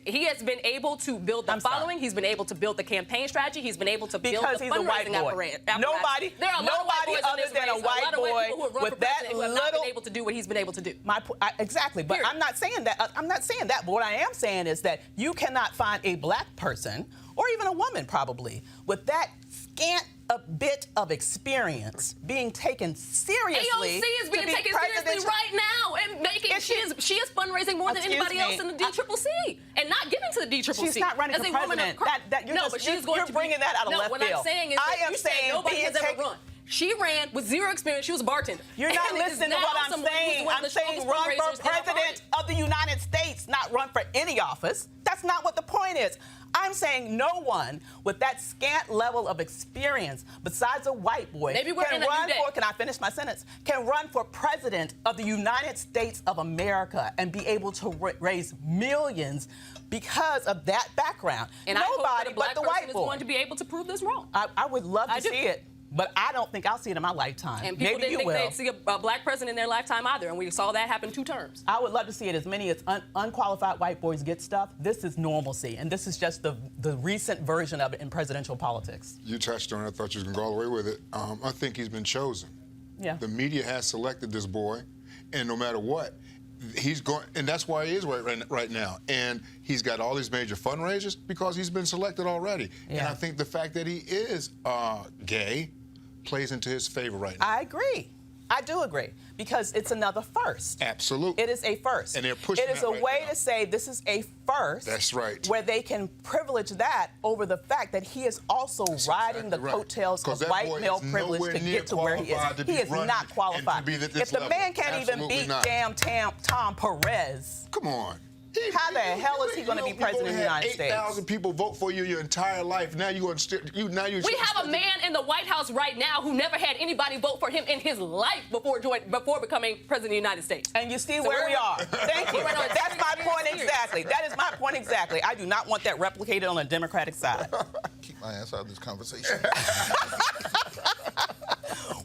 he has been able to build the following. He's been able to build the campaign strategy. He's been able to build the fundraising apparatus. Nobody other than a white boy with that little. Not been able to do what he's been able to do. Exactly, but I'm not saying that. I'm not saying that. But what I am saying is that you cannot find a black person, or even a woman probably, with that scant a bit of experience being taken seriously. AOC is being taken seriously right now and making she is fundraising more than anybody else in the DCCC and not giving to the DCCC. She's not running for president. You're bringing that out of left field. No, what I'm saying is that you said nobody has ever run. She ran with zero experience. She was a bartender. You're not listening to what I'm saying. I'm saying run for president of the United States, not run for any office. That's not what the point is. I'm saying no one with that scant level of experience, besides a white boy, can I finish my sentence? Can run for president of the United States of America and be able to raise millions because of that background. And nobody but the white boy is going to be able to prove this wrong. I would love to see it. But I don't think I'll see it in my lifetime. And people didn't think they'd see a black president in their lifetime either, and we saw that happen 2 terms. I would love to see it. As many as unqualified white boys get stuff, this is normalcy, and this is just the recent version of it in presidential politics. You touched on it. I thought you was going to go all the way with it. I think he's been chosen. Yeah. The media has selected this boy, and no matter what, he's going, and that's why he is right now. And he's got all these major fundraisers because he's been selected already. Yeah. And I think the fact that he is gay plays into his favor right now. I agree. I do agree, because it's another first. Absolutely. It is a first. And they're pushing it is a way to say this is a first. That's right. Where they can privilege that over the fact that he is also riding the coattails of white male privilege to get to where he is. He is not qualified. If the man can't even beat damn Tom Perez. Come on. How the hell is he going to be president of the United States? 8,000 people vote for you your entire life. Now you're going to We have a man in the White House right now who never had anybody vote for him in his life before becoming president of the United States. And you see where we are. Thank you. That's my point exactly. That is my point exactly. I do not want that replicated on the Democratic side. Keep my ass out of this conversation.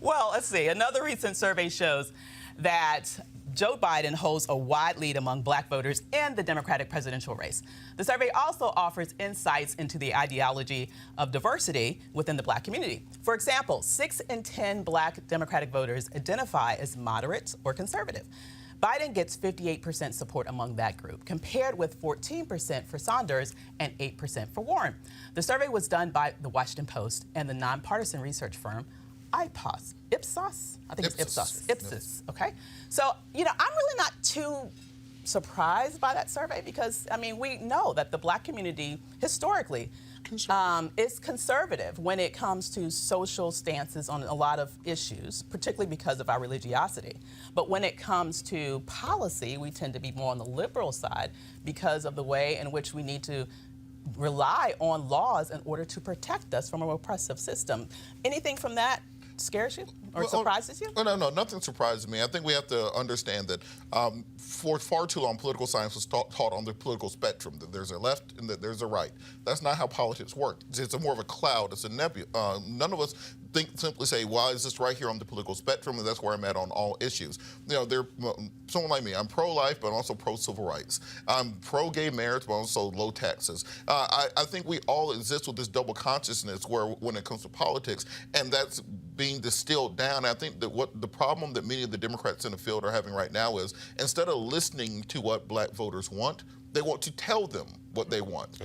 Well, let's see. Another recent survey shows that Joe Biden holds a wide lead among black voters in the Democratic presidential race. The survey also offers insights into the ideology of diversity within the black community. For example, 6 in 10 black Democratic voters identify as moderate or conservative. Biden gets 58% support among that group, compared with 14% for Sanders and 8% for Warren. The survey was done by the Washington Post and the nonpartisan research firm Ipsos, okay? So, I'm really not too surprised by that survey because, we know that the black community historically is conservative when it comes to social stances on a lot of issues, particularly because of our religiosity. But when it comes to policy, we tend to be more on the liberal side because of the way in which we need to rely on laws in order to protect us from a repressive system. Anything from that scares you or surprises you? No, nothing surprises me. I think we have to understand that for far too long, political science was taught on the political spectrum, that there's a left and that there's a right. That's not how politics work. It's more of a cloud. It's a nebula. None of us simply say, why is this right here on the political spectrum, and that's where I'm at on all issues. Someone like me, I'm pro-life, but I'm also pro-civil rights. I'm pro-gay marriage, but also low taxes. I think we all exist with this double consciousness when it comes to politics, and that's being distilled down. I think that what the problem that many of the Democrats in the field are having right now is instead of listening to what black voters want, they want to tell them what they want.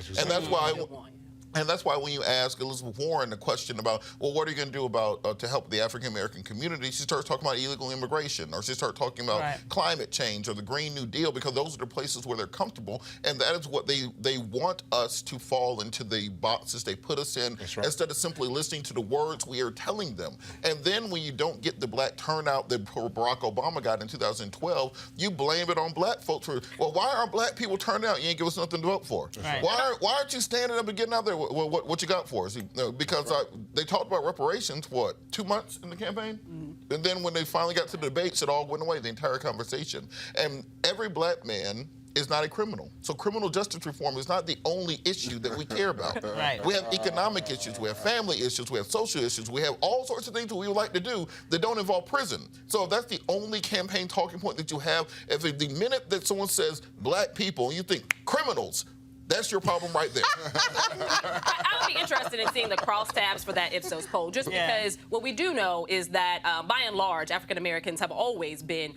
And that's why when you ask Elizabeth Warren the question about, well, what are you going to do about to help the African-American community, she starts talking about illegal immigration, or she starts talking about climate change or the Green New Deal, because those are the places where they're comfortable, and that is what they want us to fall into the boxes they put us in, instead of simply listening to the words we are telling them. And then when you don't get the black turnout that Barack Obama got in 2012, you blame it on black folks for, well, why aren't black people turning out? You ain't give us nothing to vote for. Why aren't you standing up and getting out there? What you got for us? Because they talked about reparations, 2 months in the campaign? Mm-hmm. And then when they finally got to the debates, it all went away, the entire conversation. And every black man is not a criminal. So criminal justice reform is not the only issue that we care about. We have economic issues, we have family issues, we have social issues, we have all sorts of things that we would like to do that don't involve prison. So if that's the only campaign talking point that you have, if the minute that someone says black people, you think criminals, That's your problem right there. I would be interested in seeing the crosstabs for that Ipsos poll, just because what we do know is that, by and large, African Americans have always been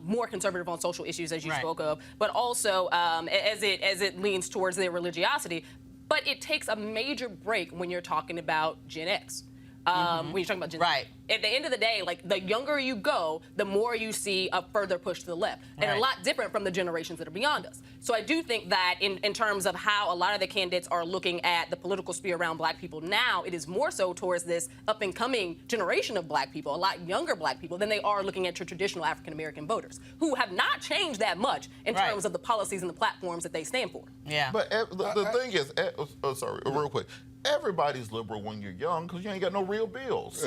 more conservative on social issues, as you spoke of, but also as it leans towards their religiosity. But it takes a major break when you're talking about Gen X. When you're talking about Gen Z. At the end of the day, like, the younger you go, the more you see a further push to the left. And a lot different from the generations that are beyond us. So I do think that in terms of how a lot of the candidates are looking at the political sphere around black people now, it is more so towards this up-and-coming generation of black people, a lot younger black people, than they are looking at your traditional African-American voters, who have not changed that much in terms of the policies and the platforms that they stand for. But the thing is, real quick, everybody's liberal when you're young because you ain't got no real bills.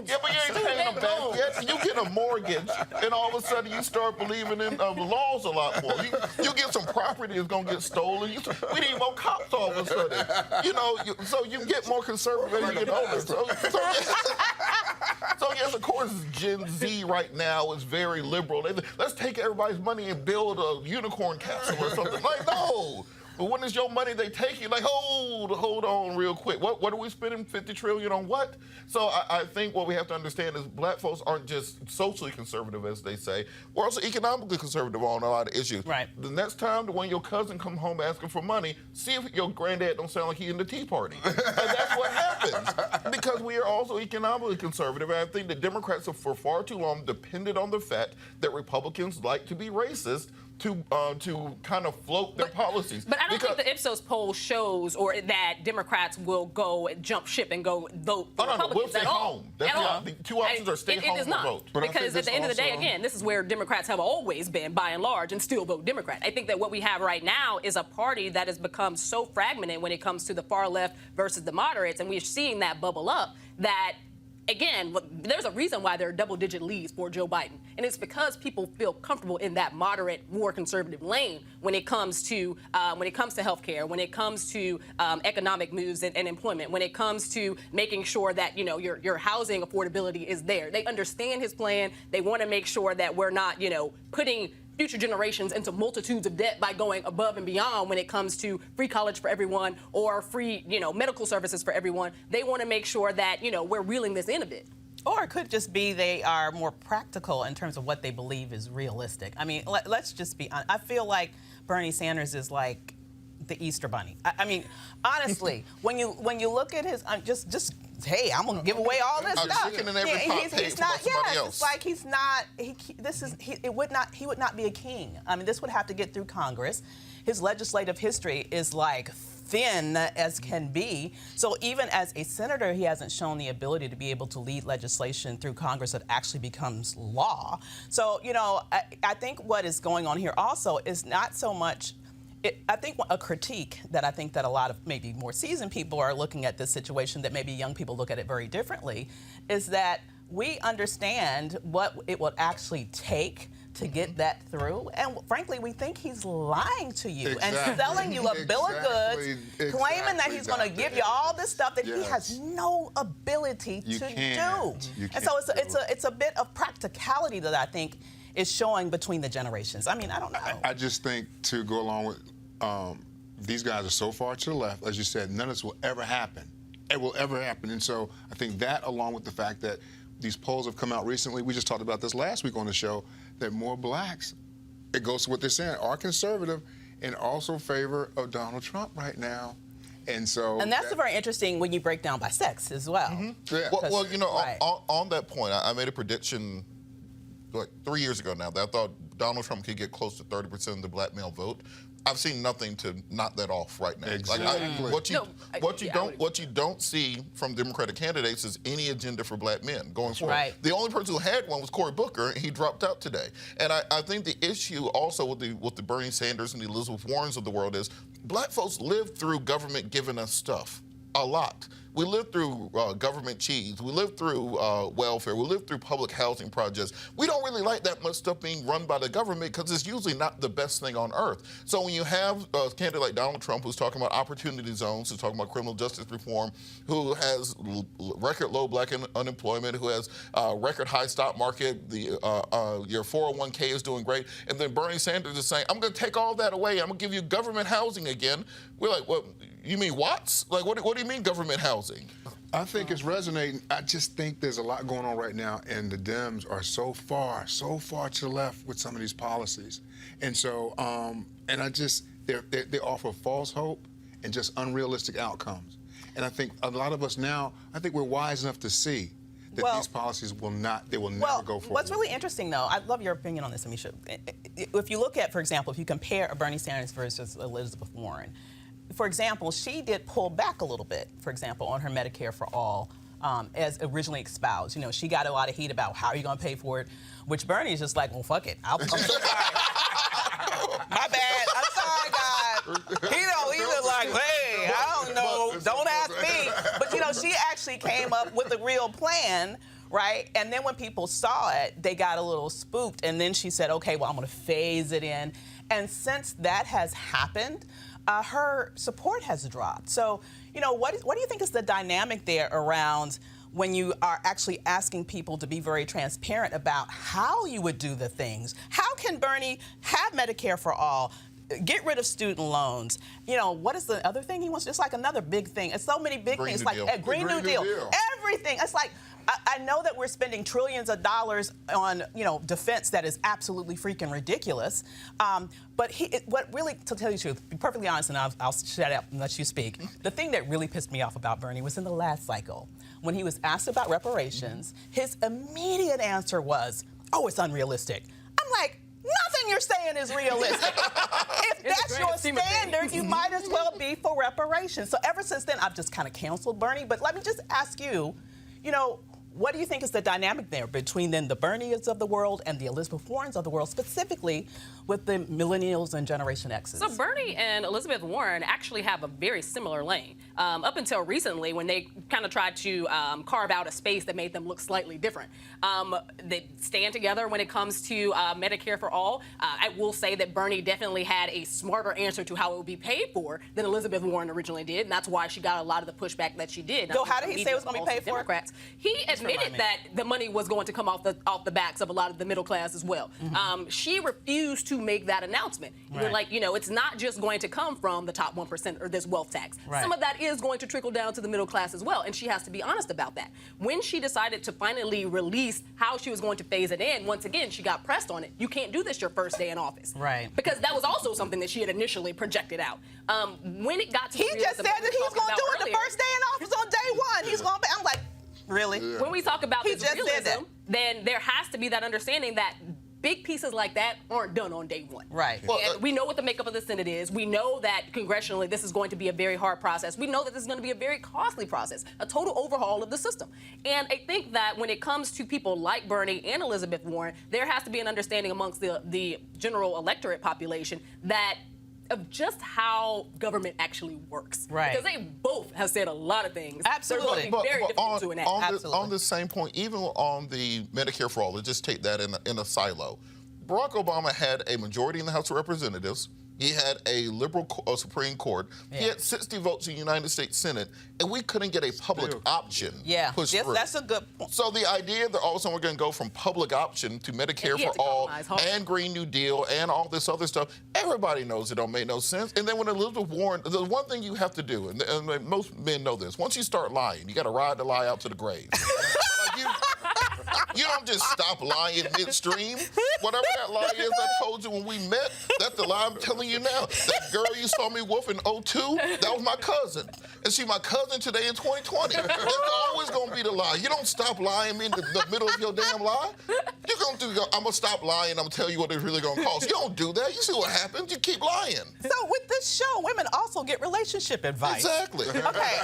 Yeah, but you ain't paying them back yet. You get a mortgage, and all of a sudden you start believing in the laws a lot more. You get some property that's going to get stolen. We need more cops all of a sudden. You know, so you get more conservative as you get older. So yes, of course, Gen Z right now is very liberal. Let's take everybody's money and build a unicorn castle or something. Like, no. But when it's your money, they take you. Like, hold on real quick. What are we spending $50 trillion on what? So I think what we have to understand is black folks aren't just socially conservative, as they say. We're also economically conservative on a lot of issues. The next time when your cousin come home asking for money, see if your granddad don't sound like he in the Tea Party. And that's what happens. Because we are also economically conservative. And I think the Democrats have for far too long depended on the fact that Republicans like to be racist to kind of float their policies. But I don't think the Ipsos poll shows or that Democrats will go jump ship and go vote for Republicans we'll stay at all. home. The two options are stay home or vote. Because at the end of the day, again, this is where Democrats have always been, by and large, and still vote Democrat. I think that what we have right now is a party that has become so fragmented when it comes to the far left versus the moderates, and we're seeing that bubble up that, again, there's a reason why there are double-digit leads for Joe Biden, and it's because people feel comfortable in that moderate, more conservative lane when it comes to healthcare, when it comes to economic moves and employment, when it comes to making sure that your housing affordability is there. They understand his plan. They want to make sure that we're not putting future generations into multitudes of debt by going above and beyond when it comes to free college for everyone or free, medical services for everyone. They want to make sure that, we're reeling this in a bit. Or it could just be they are more practical in terms of what they believe is realistic. I mean, let's just be honest. I feel like Bernie Sanders is like the Easter Bunny. I mean, honestly, when you look at his, hey, I'm gonna give away all this stuff. Chicken in every pot he's not. It's like he's not. He would not be a king. I mean, this would have to get through Congress. His legislative history is like thin as can be. So even as a senator, he hasn't shown the ability to be able to lead legislation through Congress that actually becomes law. So I think what is going on here also is not so much. I think a critique that I think that a lot of maybe more seasoned people are looking at this situation that maybe young people look at it very differently is that we understand what it will actually take to get that through. And frankly, we think he's lying to you and selling you a bill of goods, claiming that he's going to give you all this stuff that he has no ability to do. And so it's a bit of practicality that I think is showing between the generations. I mean, I don't know. I just think to go along with these guys are so far to the left, as you said, none of this will ever happen. It will ever happen. And so I think that, along with the fact that these polls have come out recently, we just talked about this last week on the show, that more blacks, it goes to what they're saying, are conservative and also favor of Donald Trump right now. And that's very interesting when you break down by sex as well. On that point, I made a prediction like 3 years ago now that I thought Donald Trump could get close to 30% of the black male vote. I've seen nothing to knock that off right now. Exactly. What you don't see from Democratic candidates is any agenda for black men going forward. Right. The only person who had one was Cory Booker, and he dropped out today. And I think the issue also with the Bernie Sanders and the Elizabeth Warrens of the world is black folks live through government giving us stuff. a lot. We lived through government cheese. We lived through welfare. We lived through public housing projects. We don't really like that much stuff being run by the government because it's usually not the best thing on earth. So when you have a candidate like Donald Trump who's talking about opportunity zones, who's talking about criminal justice reform, who has record low black unemployment, who has record high stock market, your 401k is doing great, and then Bernie Sanders is saying, I'm going to take all that away. I'm going to give you government housing again. We're like, well, you mean Watts? Like, what do you mean government housing? I think it's resonating. I just think there's a lot going on right now, and the Dems are so far to the left with some of these policies. And so, and I just, they offer false hope and just unrealistic outcomes. And I think a lot of us now, I think we're wise enough to see that these policies will never go forward. What's really interesting, though, I love your opinion on this, Amisha. If you look at, for example, if you compare Bernie Sanders versus Elizabeth Warren, for example, she did pull back a little bit, for example, on her Medicare for All as originally espoused. You know, she got a lot of heat about how are you going to pay for it, which Bernie is just like, well, fuck it. I'm so sorry. My bad. I'm sorry, God. He was like, hey, I don't know. Don't ask me. But, you know, she actually came up with a real plan, right? And then when people saw it, they got a little spooked. And then she said, okay, well, I'm going to phase it in. And since that has happened, her support has dropped. So, you know, what do you think is the dynamic there around when you are actually asking people to be very transparent about how you would do the things? How can Bernie have Medicare for all, get rid of student loans? You know, what is the other thing he wants? Just like another big thing. It's so many big things. Like a Green New Deal. Everything. It's like, I know that we're spending trillions of dollars on, you know, defense that is absolutely freaking ridiculous. But what really, to tell you the truth, be perfectly honest, and I'll shut up and let you speak. The thing that really pissed me off about Bernie was in the last cycle. When he was asked about reparations, his immediate answer was, oh, it's unrealistic. I'm like, nothing you're saying is realistic. If that's your standard, you might as well be for reparations. So ever since then, I've just kind of canceled Bernie. But let me just ask you, you know, what do you think is the dynamic there between then the Bernies of the world and the Elizabeth Warrens of the world, specifically with the millennials and Generation X's? So Bernie and Elizabeth Warren actually have a very similar lane. Up until recently, when they kind of tried to carve out a space that made them look slightly different. They stand together when it comes to Medicare for all. I will say that Bernie definitely had a smarter answer to how it would be paid for than Elizabeth Warren originally did, and that's why she got a lot of the pushback that she did. So how did he say it was going to be paid for? Democrats. He admitted that the money was going to come off the backs of a lot of the middle class as well. Mm-hmm. She refused to make that announcement. Right. Like, you know, it's not just going to come from the top 1% or this wealth tax. Right. Some of that is going to trickle down to the middle class as well, and she has to be honest about that. When she decided to finally release how she was going to phase it in, once again, she got pressed on it. You can't do this your first day in office. Right. Because that was also something that she had initially projected out. When it got to he just said that he's going to do it the first day in office on day one. He's going to, I'm like, really? Yeah. When we talk about this realism, then there has to be that understanding that big pieces like that aren't done on day one. Right. Well, we know what the makeup of the Senate is. We know that congressionally this is going to be a very hard process. We know that this is going to be a very costly process, a total overhaul of the system. And I think that when it comes to people like Bernie and Elizabeth Warren, there has to be an understanding amongst the general electorate population that of just how government actually works. Right. Because they both have said a lot of things. Absolutely. But very difficult to enact. On the same point, even on the Medicare for all, let's just take that in a silo. Barack Obama had a majority in the House of Representatives. He had a liberal Supreme Court. Yeah. He had 60 votes in the United States Senate, and we couldn't get a public option pushed through. That's a good point. So the idea that all of a sudden we're going to go from public option to Medicare for all and Green New Deal and all this other stuff, everybody knows it don't make no sense. And then when Elizabeth Warren, the one thing you have to do, and most men know this, once you start lying, you got to ride the lie out to the grave. You don't just stop lying midstream. Whatever that lie is I told you when we met, that's the lie I'm telling you now. That girl you saw me with in 2002, that was my cousin. And she my cousin today in 2020. That's always going to be the lie. You don't stop lying in the middle of your damn lie. You're going to I'm going to stop lying. I'm going to tell you what it's really going to cost. You don't do that. You see what happens. You keep lying. So with this show, women also get relationship advice. Exactly. Okay,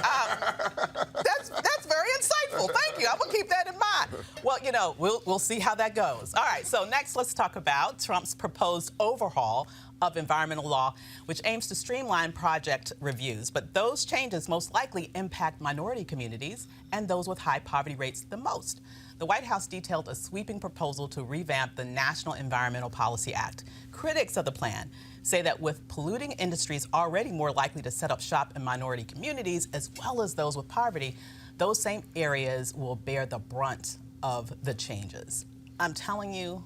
that's very insightful. Thank you. I'm going to keep that in mind. Well, you know, know. We'll see how that goes. All right, so next let's talk about Trump's proposed overhaul of environmental law, which aims to streamline project reviews. But those changes most likely impact minority communities and those with high poverty rates the most. The White House detailed a sweeping proposal to revamp the National Environmental Policy Act. Critics of the plan say that with polluting industries already more likely to set up shop in minority communities, as well as those with poverty, those same areas will bear the brunt of the changes. I'm telling you,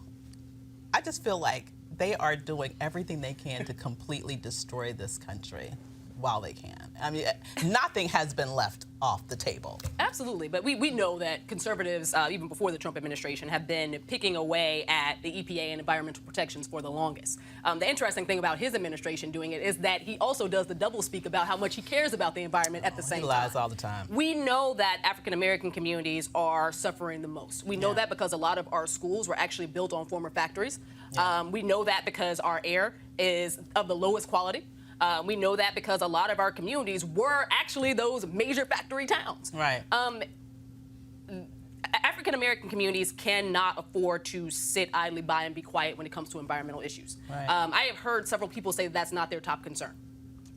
I just feel like they are doing everything they can to completely destroy this country while they can. I mean, nothing has been left off the table. Absolutely, but we know that conservatives, even before the Trump administration, have been picking away at the EPA and environmental protections for the longest. The interesting thing about his administration doing it is that he also does the doublespeak about how much he cares about the environment at the same time. He lies all the time. We know that African-American communities are suffering the most. We know that because a lot of our schools were actually built on former factories. We know that because our air is of the lowest quality. We know that because a lot of our communities were actually those major factory towns. Right. African-American communities cannot afford to sit idly by and be quiet when it comes to environmental issues. Right. I have heard several people say that's not their top concern.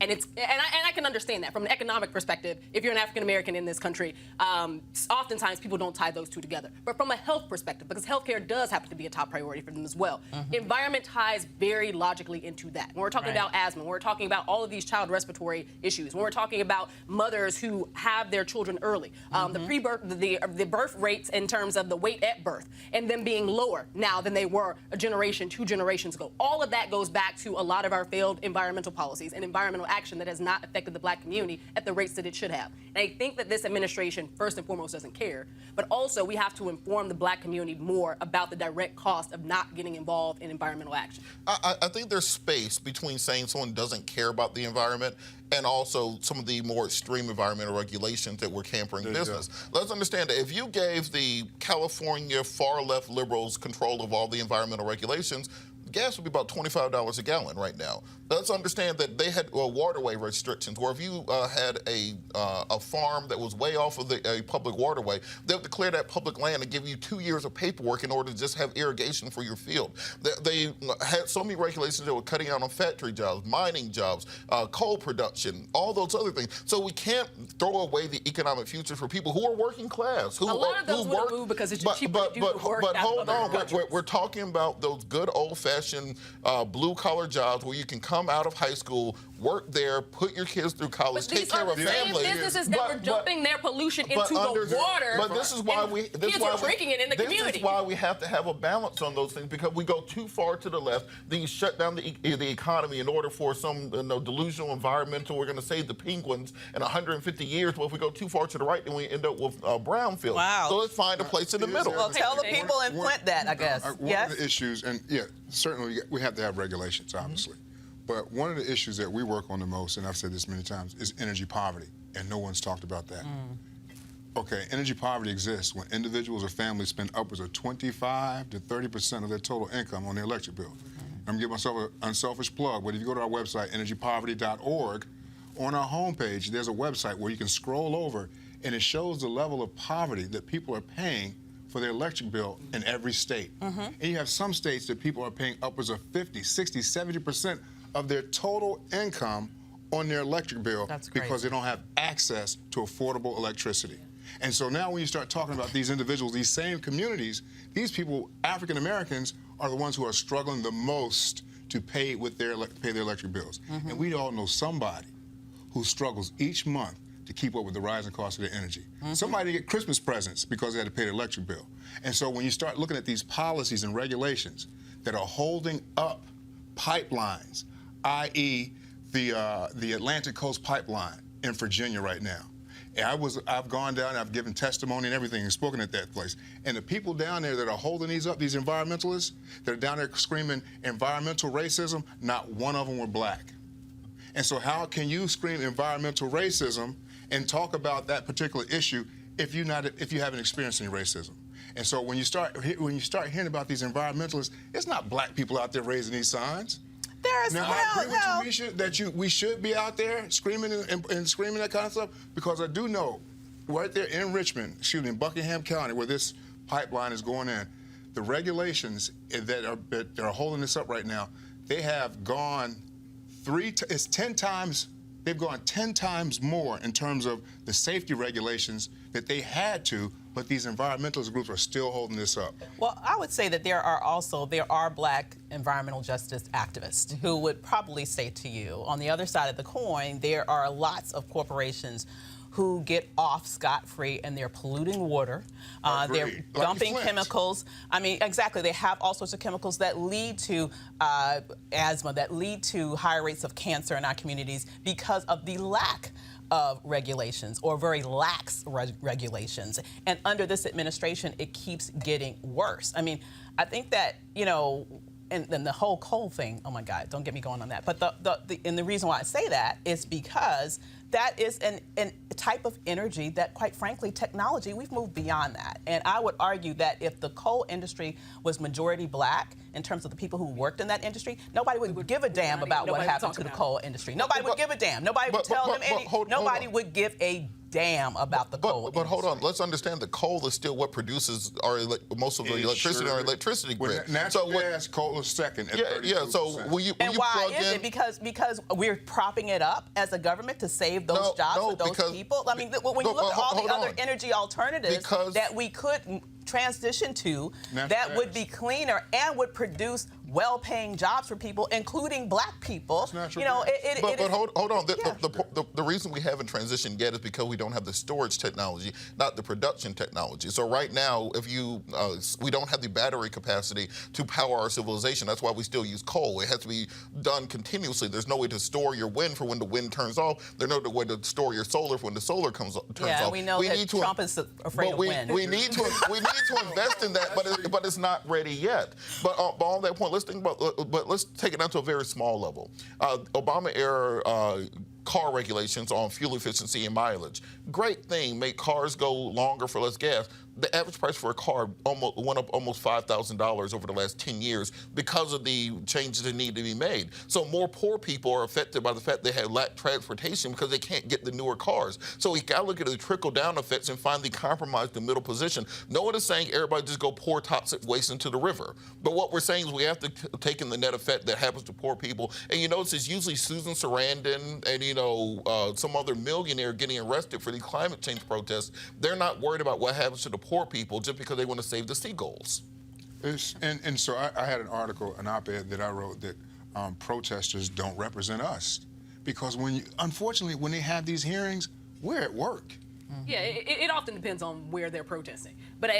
And I can understand that from an economic perspective. If you're an African American in this country, oftentimes people don't tie those two together. But from a health perspective, because healthcare does happen to be a top priority for them as well, environment ties very logically into that. When we're talking about asthma, when we're talking about all of these child respiratory issues, when we're talking about mothers who have their children early, the pre-birth, the birth rates in terms of the weight at birth, and them being lower now than they were a generation, 2 generations ago. All of that goes back to a lot of our failed environmental policies and environmental action that has not affected the black community at the rates that it should have. And I think that this administration, first and foremost, doesn't care, but also we have to inform the black community more about the direct cost of not getting involved in environmental action. I think there's space between saying someone doesn't care about the environment and also some of the more extreme environmental regulations that we're hampering business. Let's understand that if you gave the California far-left liberals control of all the environmental regulations, gas would be about $25 a gallon right now. Let's understand that they had waterway restrictions, where if you had a farm that was way off of a public waterway, they would declare that public land and give you 2 years of paperwork in order to just have irrigation for your field. They had so many regulations that were cutting out on factory jobs, mining jobs, coal production, all those other things. So we can't throw away the economic future for people who are working class. A lot of those would move because it's just cheaper to do the work. But hold on, countries. we're talking about those good old-fashioned blue-collar jobs where you can come out of high school, work there, put your kids through college, take care of a family. Businesses that were dumping their pollution into the water. But this is why kids are drinking it in the community. This is why we have to have a balance on those things, because we go too far to the left, then you shut down the economy in order for some delusional environmental, we're going to save the penguins in 150 years. Well, if we go too far to the right, then we end up with brownfield. Wow. So let's find a place in the middle. Well, tell the people in Flint that, I guess. One of the issues, and certainly we have to have regulations, obviously. But one of the issues that we work on the most, and I've said this many times, is energy poverty, and no one's talked about that. Okay, energy poverty exists when individuals or families spend upwards of 25 to 30% of their total income on their electric bill. I'm gonna give myself an unselfish plug, but if you go to our website, energypoverty.org, on our homepage, there's a website where you can scroll over, and it shows the level of poverty that people are paying for their electric bill in every state. And you have some states that people are paying upwards of 50, 60, 70% of their total income on their electric bill because they don't have access to affordable electricity. And so now when you start talking about these individuals, these same communities, these people, African Americans, are the ones who are struggling the most to pay their electric bills. And we all know somebody who struggles each month to keep up with the rising cost of their energy. Somebody get Christmas presents because they had to pay their electric bill. And so when you start looking at these policies and regulations that are holding up pipelines, i.e. the Atlantic Coast Pipeline in Virginia right now. And I've gone down, I've given testimony and everything and spoken at that place. And the people down there that are holding these up, these environmentalists, that are down there screaming environmental racism, not one of them were black. And so how can you scream environmental racism and talk about that particular issue if you haven't experienced any racism? And so when you start hearing about these environmentalists, it's not black people out there raising these signs. I agree with you, Misha, we should be out there screaming and screaming that kind of stuff, because I do know right there in Richmond, in Buckingham County, where this pipeline is going in. The regulations that are holding this up right now, they have gone it's 10 times. They've gone 10 times more in terms of the safety regulations that they had to, but these environmentalist groups are still holding this up. Well, I would say that there are black environmental justice activists who would probably say to you, on the other side of the coin, there are lots of corporations who get off scot-free and they're polluting water. They're dumping chemicals. I mean, exactly. They have all sorts of chemicals that lead to asthma, that lead to higher rates of cancer in our communities because of the lack of regulations or very lax regulations. And under this administration, it keeps getting worse. I mean, I think that, you know, and then the whole coal thing, oh my God, don't get me going on that. But the reason why I say that is because that is a type of energy that, quite frankly, technology, we've moved beyond that. And I would argue that if the coal industry was majority black, in terms of the people who worked in that industry, nobody would give a damn about what happened to the coal industry. Nobody would give a damn. Nobody would tell them anything. Nobody would give a damn about the coal industry. But hold on, let's understand that coal is still what produces most of the electricity in our electricity grid. Natural gas, coal is second. So when you why is it? Because we're propping it up as a government to save those jobs for those people. I mean, when you look at all the other energy alternatives that we could transition to, that would be cleaner and would produce well-paying jobs for people, including black people. You know, but hold on. The reason we haven't transitioned yet is because we don't have the storage technology, not the production technology. So right now, if we don't have the battery capacity to power our civilization. That's why we still use coal. It has to be done continuously. There's no way to store your wind for when the wind turns off. There's no way to store your solar for when the solar turns off. Yeah, we know that Trump is afraid of wind. We need to invest in that, but it's not ready yet. But on that point, let's take it down to a very small level. Obama-era car regulations on fuel efficiency and mileage. Great thing, make cars go longer for less gas. The average price for a car went up almost $5,000 over the last 10 years because of the changes that need to be made. So more poor people are affected by the fact they lack transportation because they can't get the newer cars. So we got to look at the trickle-down effects and finally compromise the middle position. No one is saying everybody just go pour toxic waste into the river. But what we're saying is we have to take in the net effect that happens to poor people. And you notice it's usually Susan Sarandon and, some other millionaire getting arrested for these climate change protests. They're not worried about what happens to the poor people just because they want to save the seagulls. And so I had an article, an op-ed that I wrote that protesters don't represent us. Because unfortunately, when they have these hearings, we're at work. Yeah, it often depends on where they're protesting. But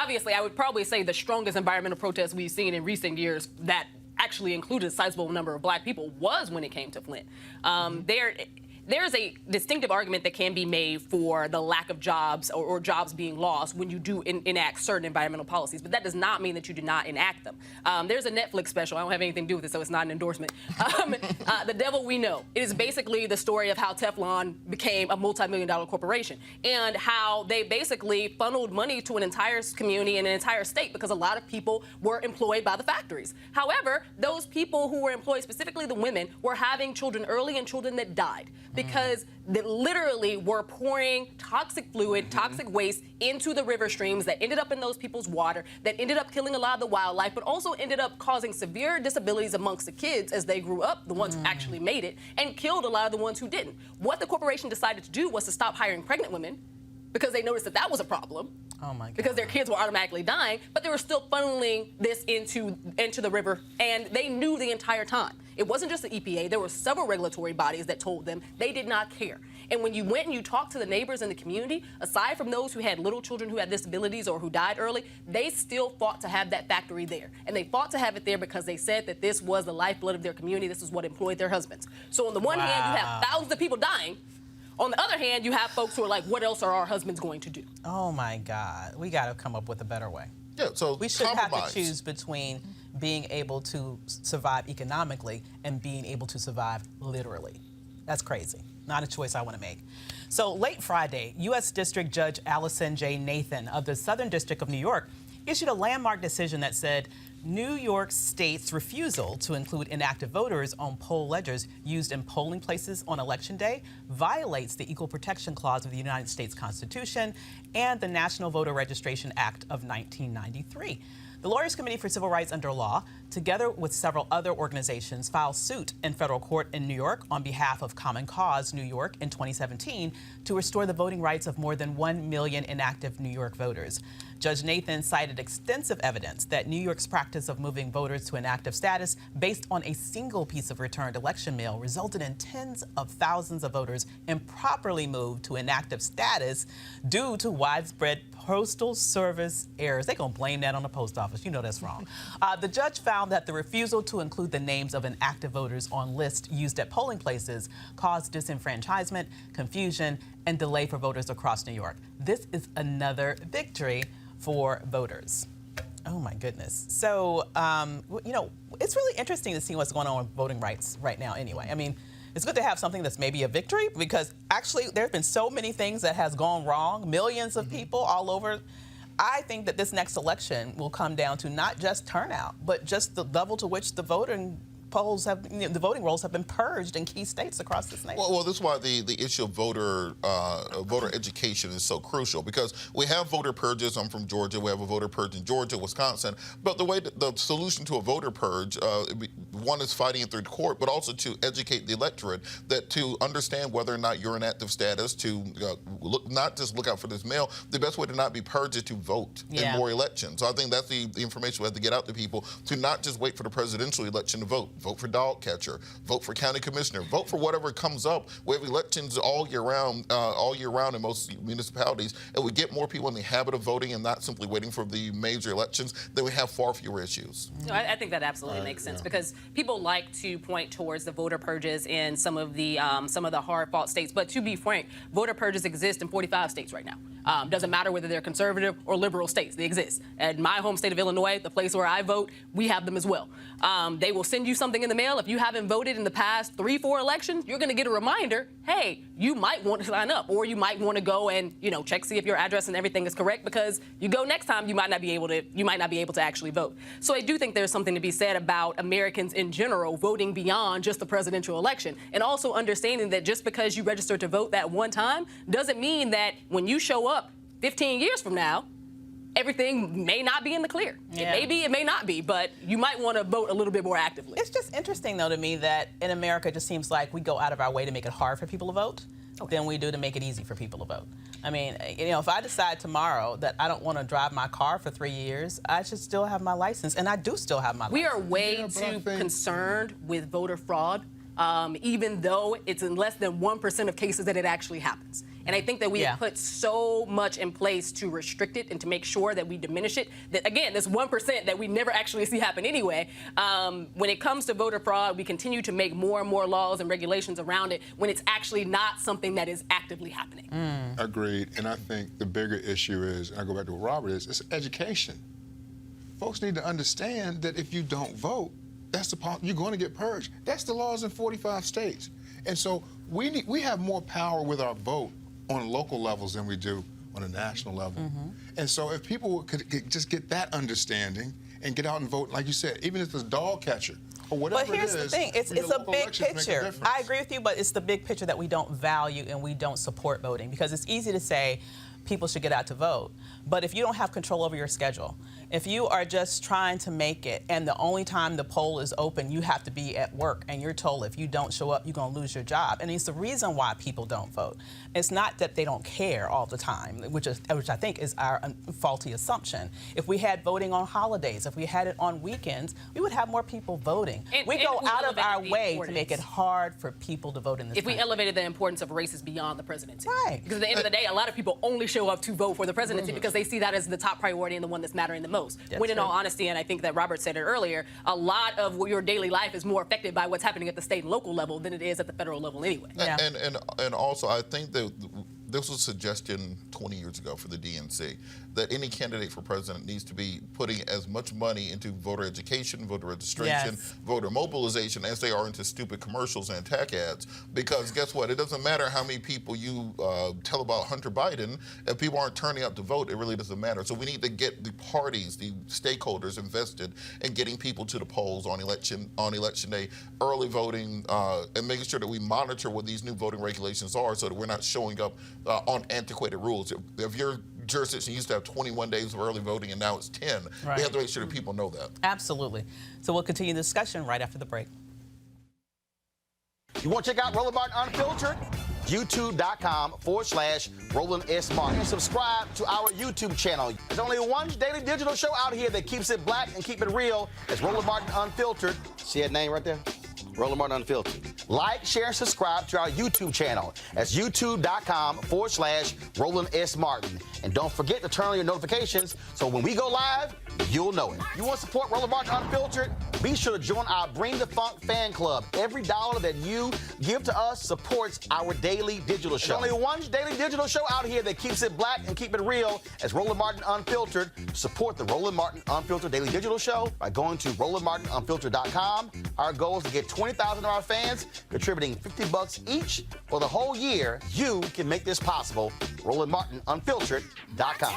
obviously, I would probably say the strongest environmental protests we've seen in recent years that actually included a sizable number of black people was when it came to Flint. There's a distinctive argument that can be made for the lack of jobs or jobs being lost when you do enact certain environmental policies, but that does not mean that you do not enact them. There's a Netflix special. I don't have anything to do with it, so it's not an endorsement. The Devil We Know. It is basically the story of how Teflon became a multi-million-dollar corporation and how they basically funneled money to an entire community and an entire state because a lot of people were employed by the factories. However, those people who were employed, specifically the women, were having children early and children that died, because they literally were pouring toxic fluid, toxic waste into the river streams that ended up in those people's water, that ended up killing a lot of the wildlife, but also ended up causing severe disabilities amongst the kids as they grew up, the ones who actually made it, and killed a lot of the ones who didn't. What the corporation decided to do was to stop hiring pregnant women because they noticed that that was a problem. Oh my God. Because their kids were automatically dying, but they were still funneling this into the river, and they knew the entire time. It wasn't just the EPA. There were several regulatory bodies that told them they did not care. And when you went and you talked to the neighbors in the community, aside from those who had little children who had disabilities or who died early, they still fought to have that factory there. And they fought to have it there because they said that this was the lifeblood of their community. This is what employed their husbands. So on the one hand, you have thousands of people dying. On the other hand, you have folks who are like, what else are our husbands going to do? Oh, my God. We got to come up with a better way. Yeah, so we shouldn't have to choose between being able to survive economically and being able to survive literally. That's crazy. Not a choice I want to make. So late Friday, U.S. District Judge Allison J. Nathan of the Southern District of New York issued a landmark decision that said New York State's refusal to include inactive voters on poll ledgers used in polling places on Election Day violates the Equal Protection Clause of the United States Constitution and the National Voter Registration Act of 1993. The Lawyers Committee for Civil Rights Under Law, together with several other organizations, filed suit in federal court in New York on behalf of Common Cause New York in 2017 to restore the voting rights of more than 1 million inactive New York voters. Judge Nathan cited extensive evidence that New York's practice of moving voters to inactive status based on a single piece of returned election mail resulted in tens of thousands of voters improperly moved to inactive status due to widespread postal service errors. They're going to blame that on the post office. You know that's wrong. The judge found that the refusal to include the names of inactive voters on lists used at polling places caused disenfranchisement, confusion, and delay for voters across New York. This is another victory for voters. Oh my goodness. So, you know, it's really interesting to see what's going on with voting rights right now anyway. I mean, it's good to have something that's maybe a victory because actually there have been so many things that has gone wrong, millions of people all over. I think that this next election will come down to not just turnout, but just the level to which the voting polls have, the voting rolls have been purged in key states across this nation. Well, this is why the issue of voter education is so crucial, because we have voter purges. I'm from Georgia. We have a voter purge in Georgia, Wisconsin. But the way the solution to a voter purge, one is fighting it through the court, but also to educate the electorate that to understand whether or not you're in active status, to not just look out for this mail. The best way to not be purged is to vote in more elections. So I think that's the information we have to get out to people, to not just wait for the presidential election to vote. Vote for dog catcher, vote for county commissioner, vote for whatever comes up. We have elections all year round in most municipalities, and we get more people in the habit of voting and not simply waiting for the major elections, then we have far fewer issues. No, I think that absolutely makes sense because people like to point towards the voter purges in some of the hard-fought states, but to be frank, voter purges exist in 45 states right now. Doesn't matter whether they're conservative or liberal states, they exist. At my home state of Illinois, the place where I vote, we have them as well. They will send you something in the mail. If you haven't voted in the past 3-4 elections, you're going to get a reminder, hey, you might want to sign up, or you might want to go and, you know, check, see if your address and everything is correct, because you go next time, you might not be able to actually vote. So I do think there's something to be said about Americans in general voting beyond just the presidential election, and also understanding that just because you registered to vote that one time doesn't mean that when you show up 15 years from now, everything may not be in the clear. Yeah. It may be, it may not be, but you might want to vote a little bit more actively. It's just interesting, though, to me that in America it just seems like we go out of our way to make it hard for people to vote than we do to make it easy for people to vote. I mean, you know, if I decide tomorrow that I don't want to drive my car for 3 years, I should still have my license, and I do still have my license. We are way too concerned with voter fraud, even though it's in less than 1% of cases that it actually happens. And I think that we have put so much in place to restrict it and to make sure that we diminish it, that, again, this 1% that we never actually see happen anyway. When it comes to voter fraud, we continue to make more and more laws and regulations around it when it's actually not something that is actively happening. Agreed. And I think the bigger issue is, and I go back to what Robert is, it's education. Folks need to understand that if you don't vote, you're going to get purged. That's the laws in 45 states. And so we have more power with our vote on local levels than we do on a national level. And so if people could just get that understanding and get out and vote, like you said, even if it's dog catcher or whatever But here's the thing, it's a big picture. I agree with you, but it's the big picture that we don't value and we don't support voting, because it's easy to say people should get out to vote. But if you don't have control over your schedule, if you are just trying to make it and the only time the poll is open, you have to be at work and you're told if you don't show up, you're going to lose your job. And it's the reason why people don't vote. It's not that they don't care all the time, which I think is our faulty assumption. If we had voting on holidays, if we had it on weekends, we would have more people voting. We go out of our way to make it hard for people to vote in this country. If we elevated the importance of races beyond the presidency. Right. Because at the end of the day, a lot of people only show up to vote for the presidency because they see that as the top priority and the one that's mattering the most. When in all honesty, and I think that Robert said it earlier, a lot of your daily life is more affected by what's happening at the state and local level than it is at the federal level anyway. And also, I think that this was a suggestion 20 years ago for the DNC, that any candidate for president needs to be putting as much money into voter education, voter registration, voter mobilization as they are into stupid commercials and attack ads. Because guess what? It doesn't matter how many people you tell about Hunter Biden. If people aren't turning up to vote, it really doesn't matter. So we need to get the parties, the stakeholders invested in getting people to the polls on election day, early voting, and making sure that we monitor what these new voting regulations are so that we're not showing up on antiquated rules. If your jurisdiction used to have 21 days of early voting and now it's 10, we have to make sure that people know that. Absolutely. So we'll continue the discussion right after the break. You want to check out Roland Martin Unfiltered? YouTube.com/Roland S. Martin. And subscribe to our YouTube channel. There's only one daily digital show out here that keeps it black and keep it real. It's Roland Martin Unfiltered. See that name right there? Roland Martin Unfiltered. Like, share, and subscribe to our YouTube channel. That's youtube.com/Roland S. Martin. And don't forget to turn on your notifications so when we go live, you'll know it. You want to support Roland Martin Unfiltered? Be sure to join our Bring the Funk fan club. Every dollar that you give to us supports our daily digital show. There's only one daily digital show out here that keeps it black and keep it real. It's Roland Martin Unfiltered. Support the Roland Martin Unfiltered daily digital show by going to RolandMartinUnfiltered.com. Our goal is to get 20,000 of our fans contributing $50 each for the whole year. You can make this possible. RolandMartinUnfiltered.com.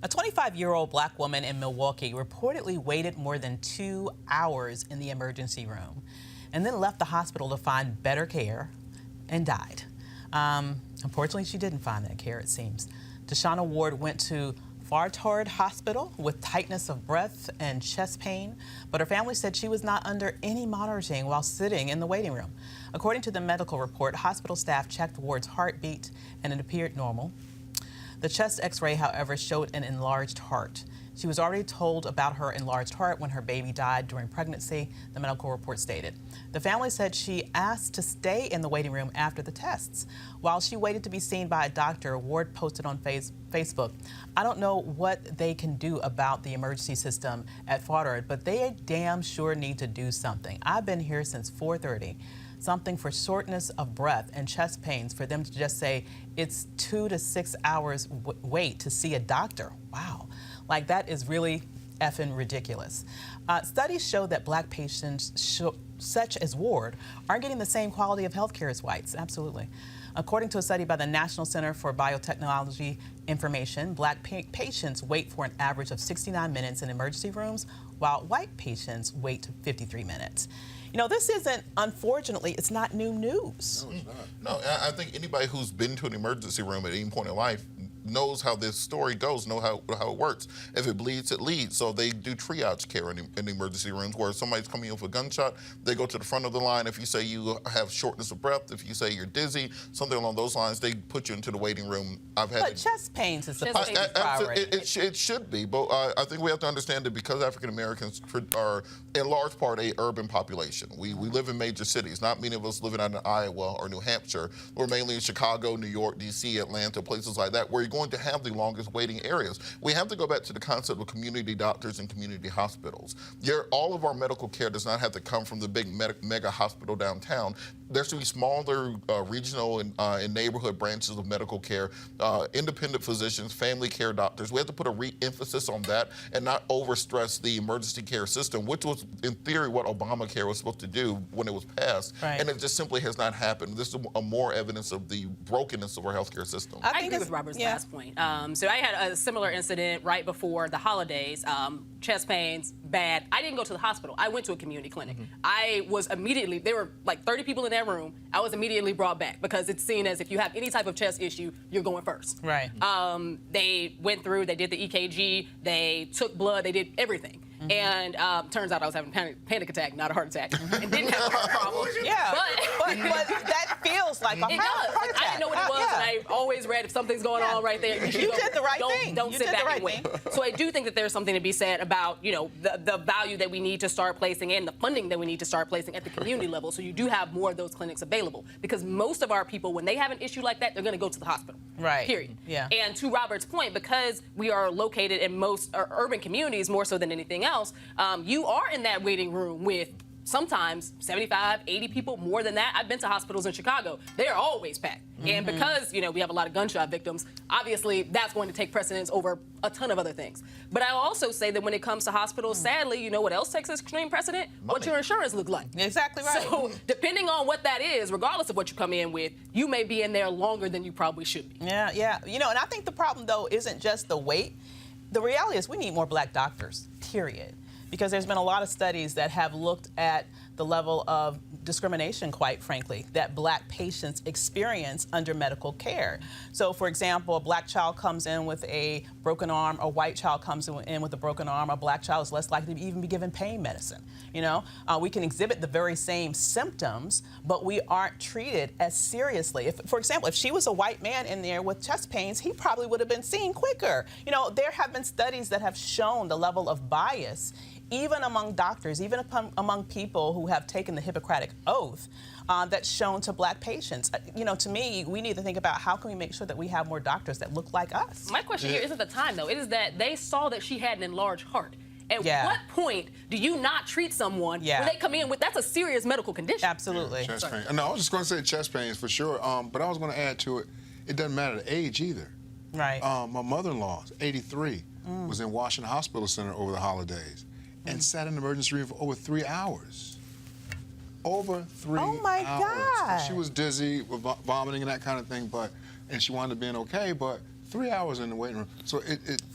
A 25-year-old black woman in Milwaukee reportedly waited more than 2 hours in the emergency room and then left the hospital to find better care and died. Unfortunately, she didn't find that care, it seems. Deshauna Ward went to Fartard Hospital with tightness of breath and chest pain, but her family said she was not under any monitoring while sitting in the waiting room. According to the medical report, hospital staff checked Ward's heartbeat and it appeared normal. The chest x-ray, however, showed an enlarged heart. She was already told about her enlarged heart when her baby died during pregnancy, the medical report stated. The family said she asked to stay in the waiting room after the tests. While she waited to be seen by a doctor, Ward posted on Facebook, "I don't know what they can do about the emergency system at Fartard, but they damn sure need to do something. I've been here since 4:30. Something for shortness of breath and chest pains for them to just say it's 2 to 6 hours wait to see a doctor." Wow. Like, that is really effing ridiculous. Studies show that black patients such as Ward aren't getting the same quality of health care as whites. Absolutely. According to a study by the National Center for Biotechnology Information, black patients wait for an average of 69 minutes in emergency rooms, while white patients wait 53 minutes. You know, this isn't, unfortunately, it's not new news. No, it's not. No, I think anybody who's been to an emergency room at any point in life knows how this story goes, know how it works. If it bleeds, it leads. So they do triage care in emergency rooms where somebody's coming in with a gunshot, they go to the front of the line. If you say you have shortness of breath, if you say you're dizzy, something along those lines, they put you into the waiting room. But chest pains is supposed to be priority. It should be, but I think we have to understand that because African Americans are in large part a urban population. We live in major cities. Not many of us living out in Iowa or New Hampshire. We're mainly in Chicago, New York, D.C., Atlanta, places like that, where you're going to have the longest waiting areas. We have to go back to the concept of community doctors and community hospitals. All of our medical care does not have to come from the big mega hospital downtown. There should be smaller regional and neighborhood branches of medical care, independent physicians, family care doctors. We have to put a re-emphasis on that and not overstress the emergency care system, which was, in theory, what Obamacare was supposed to do when it was passed. Right. And it just simply has not happened. This is more evidence of the brokenness of our healthcare system. I agree with Robert's last point. So I had a similar incident right before the holidays. Chest pains, bad. I didn't go to the hospital. I went to a community clinic. I was immediately, there were like 30 people in that room. I was immediately brought back because it's seen as if you have any type of chest issue, you're going first. Right. They went through, they did the EKG, they took blood, they did everything. And turns out I was having a panic attack, not a heart attack, and didn't have a heart problem. Yeah, but that feels like a heart attack. I didn't know what it was, and I always read if something's going on right there. You did the right thing. Don't sit back and wait. So I do think that there's something to be said about, you know, the value that we need to start placing and the funding that we need to start placing at the community level, so you do have more of those clinics available. Because most of our people, when they have an issue like that, they're going to go to the hospital. Right. Period. Yeah. And to Robert's point, because we are located in most urban communities more so than anything else, you are in that waiting room with sometimes 75, 80 people, more than that. I've been to hospitals in Chicago. They're always packed. And because, you know, we have a lot of gunshot victims, obviously that's going to take precedence over a ton of other things. But I'll also say that when it comes to hospitals, sadly, you know what else takes extreme precedent? What your insurance look like. Exactly right. So depending on what that is, regardless of what you come in with, you may be in there longer than you probably should be. Yeah, yeah. You know, and I think the problem, though, isn't just the wait. The reality is we need more black doctors, period. Because there's been a lot of studies that have looked at the level of discrimination, quite frankly, that black patients experience under medical care. So, for example, a black child comes in with a broken arm, a white child comes in with a broken arm, a black child is less likely to even be given pain medicine. You know, we can exhibit the very same symptoms, but we aren't treated as seriously. If, for example, if she was a white man in there with chest pains, he probably would have been seen quicker. You know, there have been studies that have shown the level of bias even among doctors, even among people who have taken the Hippocratic Oath, that's shown to black patients. You know, to me, we need to think about how can we make sure that we have more doctors that look like us. My question here isn't the time, though. It is that they saw that she had an enlarged heart. At what point do you not treat someone when they come in with, that's a serious medical condition? Absolutely. Chest pain. No, I was just going to say chest pains for sure, but I was going to add to it, it doesn't matter the age either. Right. My mother-in-law, 83, was in Washington Hospital Center over the holidays and sat in the emergency room for over 3 hours. Over 3 hours. Oh, my God. She was dizzy, vomiting and that kind of thing, and she wound up being okay, but 3 hours in the waiting room. So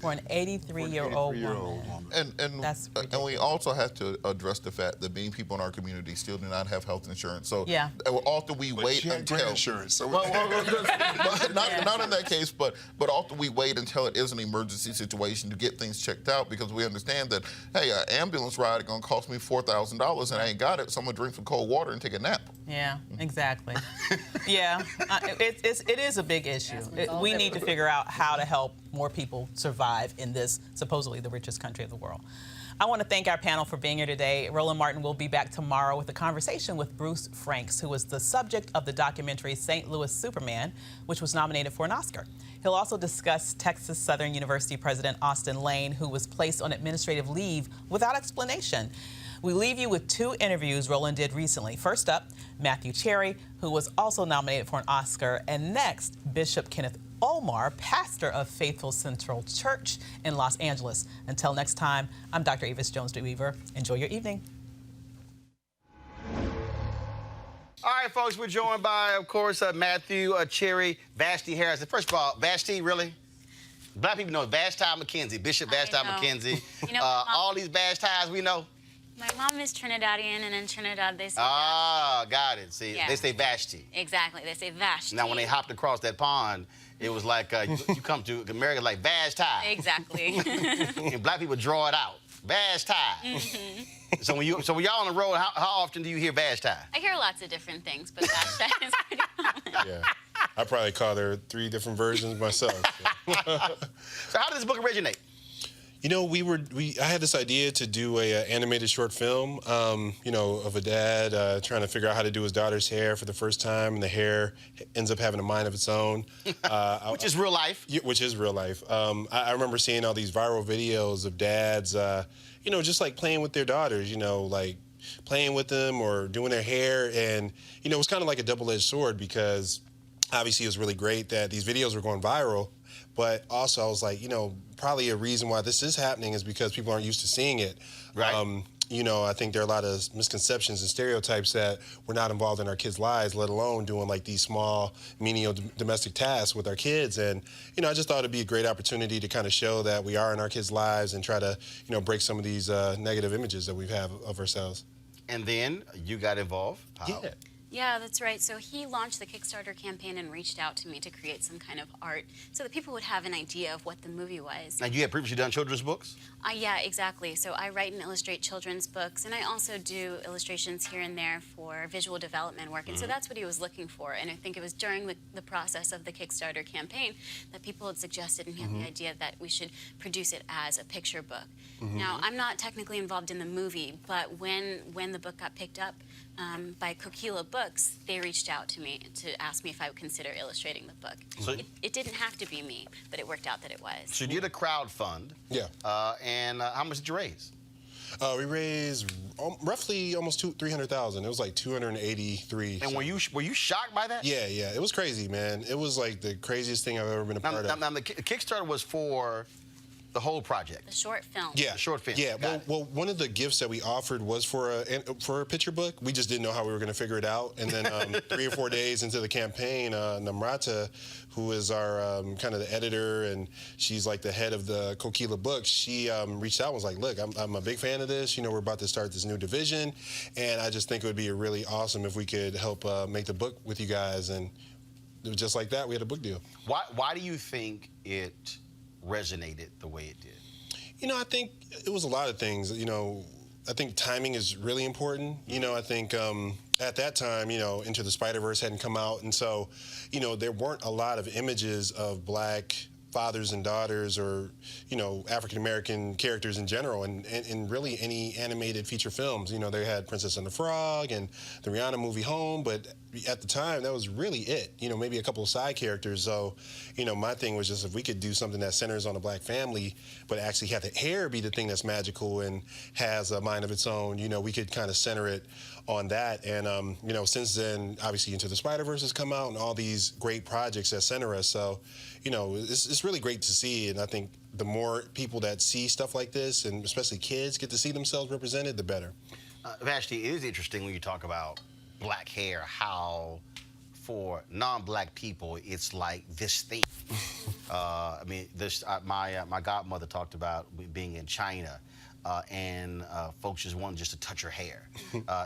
for an 83-year-old woman. And we also have to address the fact that many people in our community still do not have health insurance. So often we wait until insurance. So not in that case, but often we wait until it is an emergency situation to get things checked out because we understand that, hey, an ambulance ride is going to cost me $4,000 and I ain't got it, so I'm going to drink some cold water and take a nap. Yeah, exactly. It is a big issue. We need to figure out how to help more people survive in this supposedly the richest country of the world. I want to thank our panel for being here today. Roland Martin will be back tomorrow with a conversation with Bruce Franks, who was the subject of the documentary St. Louis Superman, which was nominated for an Oscar. He'll also discuss Texas Southern University President Austin Lane, who was placed on administrative leave without explanation. We leave you with 2 interviews Roland did recently. First up, Matthew Cherry, who was also nominated for an Oscar, and next, Bishop Kenneth Omar, pastor of Faithful Central Church in Los Angeles. Until next time, I'm Dr. Avis Jones-DeWeaver. Enjoy your evening. All right, folks, we're joined by, of course, Matthew Cherry, Vashti Harris. First of all, Vashti, really? Black people know Vashti McKenzie, Bishop Vashti McKenzie. You know, all these Vashtis we know. My mom is Trinidadian, and in Trinidad they say got it. See, they say Vashti. Exactly, they say Vashti. Now, when they hopped across that pond, it was like you come to America like Vashti. Exactly. And black people draw it out. Vashti. So when y'all on the road, how often do you hear Vashti? I hear lots of different things, but Vashti is pretty common. Yeah, I probably call there 3 different versions myself. So how did this book originate? You know, I had this idea to do a animated short film, you know, of a dad trying to figure out how to do his daughter's hair for the first time, and the hair ends up having a mind of its own. Which is real life. Which is real life. I remember seeing all these viral videos of dads, you know, just like playing with their daughters, you know, like playing with them or doing their hair. And, you know, it was kind of like a double-edged sword because obviously it was really great that these videos were going viral. But also I was like, you know, probably a reason why this is happening is because people aren't used to seeing it. Right. You know, I think there are a lot of misconceptions and stereotypes that we're not involved in our kids' lives, let alone doing like these small, menial domestic tasks with our kids. And, you know, I just thought it'd be a great opportunity to kind of show that we are in our kids' lives and try to, you know, break some of these negative images that we have of ourselves. And then you got involved. How? Yeah, that's right. So he launched the Kickstarter campaign and reached out to me to create some kind of art so that people would have an idea of what the movie was. Now, you had previously done children's books? Yeah, exactly. So I write and illustrate children's books, and I also do illustrations here and there for visual development work. And so that's what he was looking for. And I think it was during the process of the Kickstarter campaign that people had suggested and he had the idea that we should produce it as a picture book. Now, I'm not technically involved in the movie, but when the book got picked up by Kokila Books, they reached out to me to ask me if I would consider illustrating the book. So it didn't have to be me, but it worked out that it was. So you did a crowdfund. Yeah. And how much did you raise? We raised roughly almost 300,000. It was like 283. And were you shocked by that? Yeah, yeah. It was crazy, man. It was like the craziest thing I've ever been a part of. Now, the Kickstarter was for the whole project. The short film. Yeah, short film. Yeah, well, one of the gifts that we offered was for a picture book. We just didn't know how we were going to figure it out. And then 3 or 4 days into the campaign, Namrata, who is our kind of the editor, and she's like the head of the Kokila books, she reached out and was like, look, I'm a big fan of this. You know, we're about to start this new division, and I just think it would be really awesome if we could help make the book with you guys. And it was just like that, we had a book deal. Why do you think it resonated the way it did? You know, I think it was a lot of things. You know, I think timing is really important. You know, I think at that time, you know, Into the Spider-Verse hadn't come out, and so, you know, there weren't a lot of images of black fathers and daughters, or, you know, African-American characters in general, and really any animated feature films. You know, they had Princess and the Frog and the Rihanna movie Home, but at the time, that was really it. You know, maybe a couple of side characters. So, you know, my thing was just if we could do something that centers on a black family, but actually have the hair be the thing that's magical and has a mind of its own, you know, we could kind of center it on that. And, you know, since then, obviously Into the Spider-Verse has come out and all these great projects that center us. So, you know, it's really great to see. And I think the more people that see stuff like this, and especially kids, get to see themselves represented, the better. Vashti, it is interesting when you talk about black hair, how for non-black people, it's like this thing. I mean, my godmother talked about being in China, and folks just wanted just to touch her hair.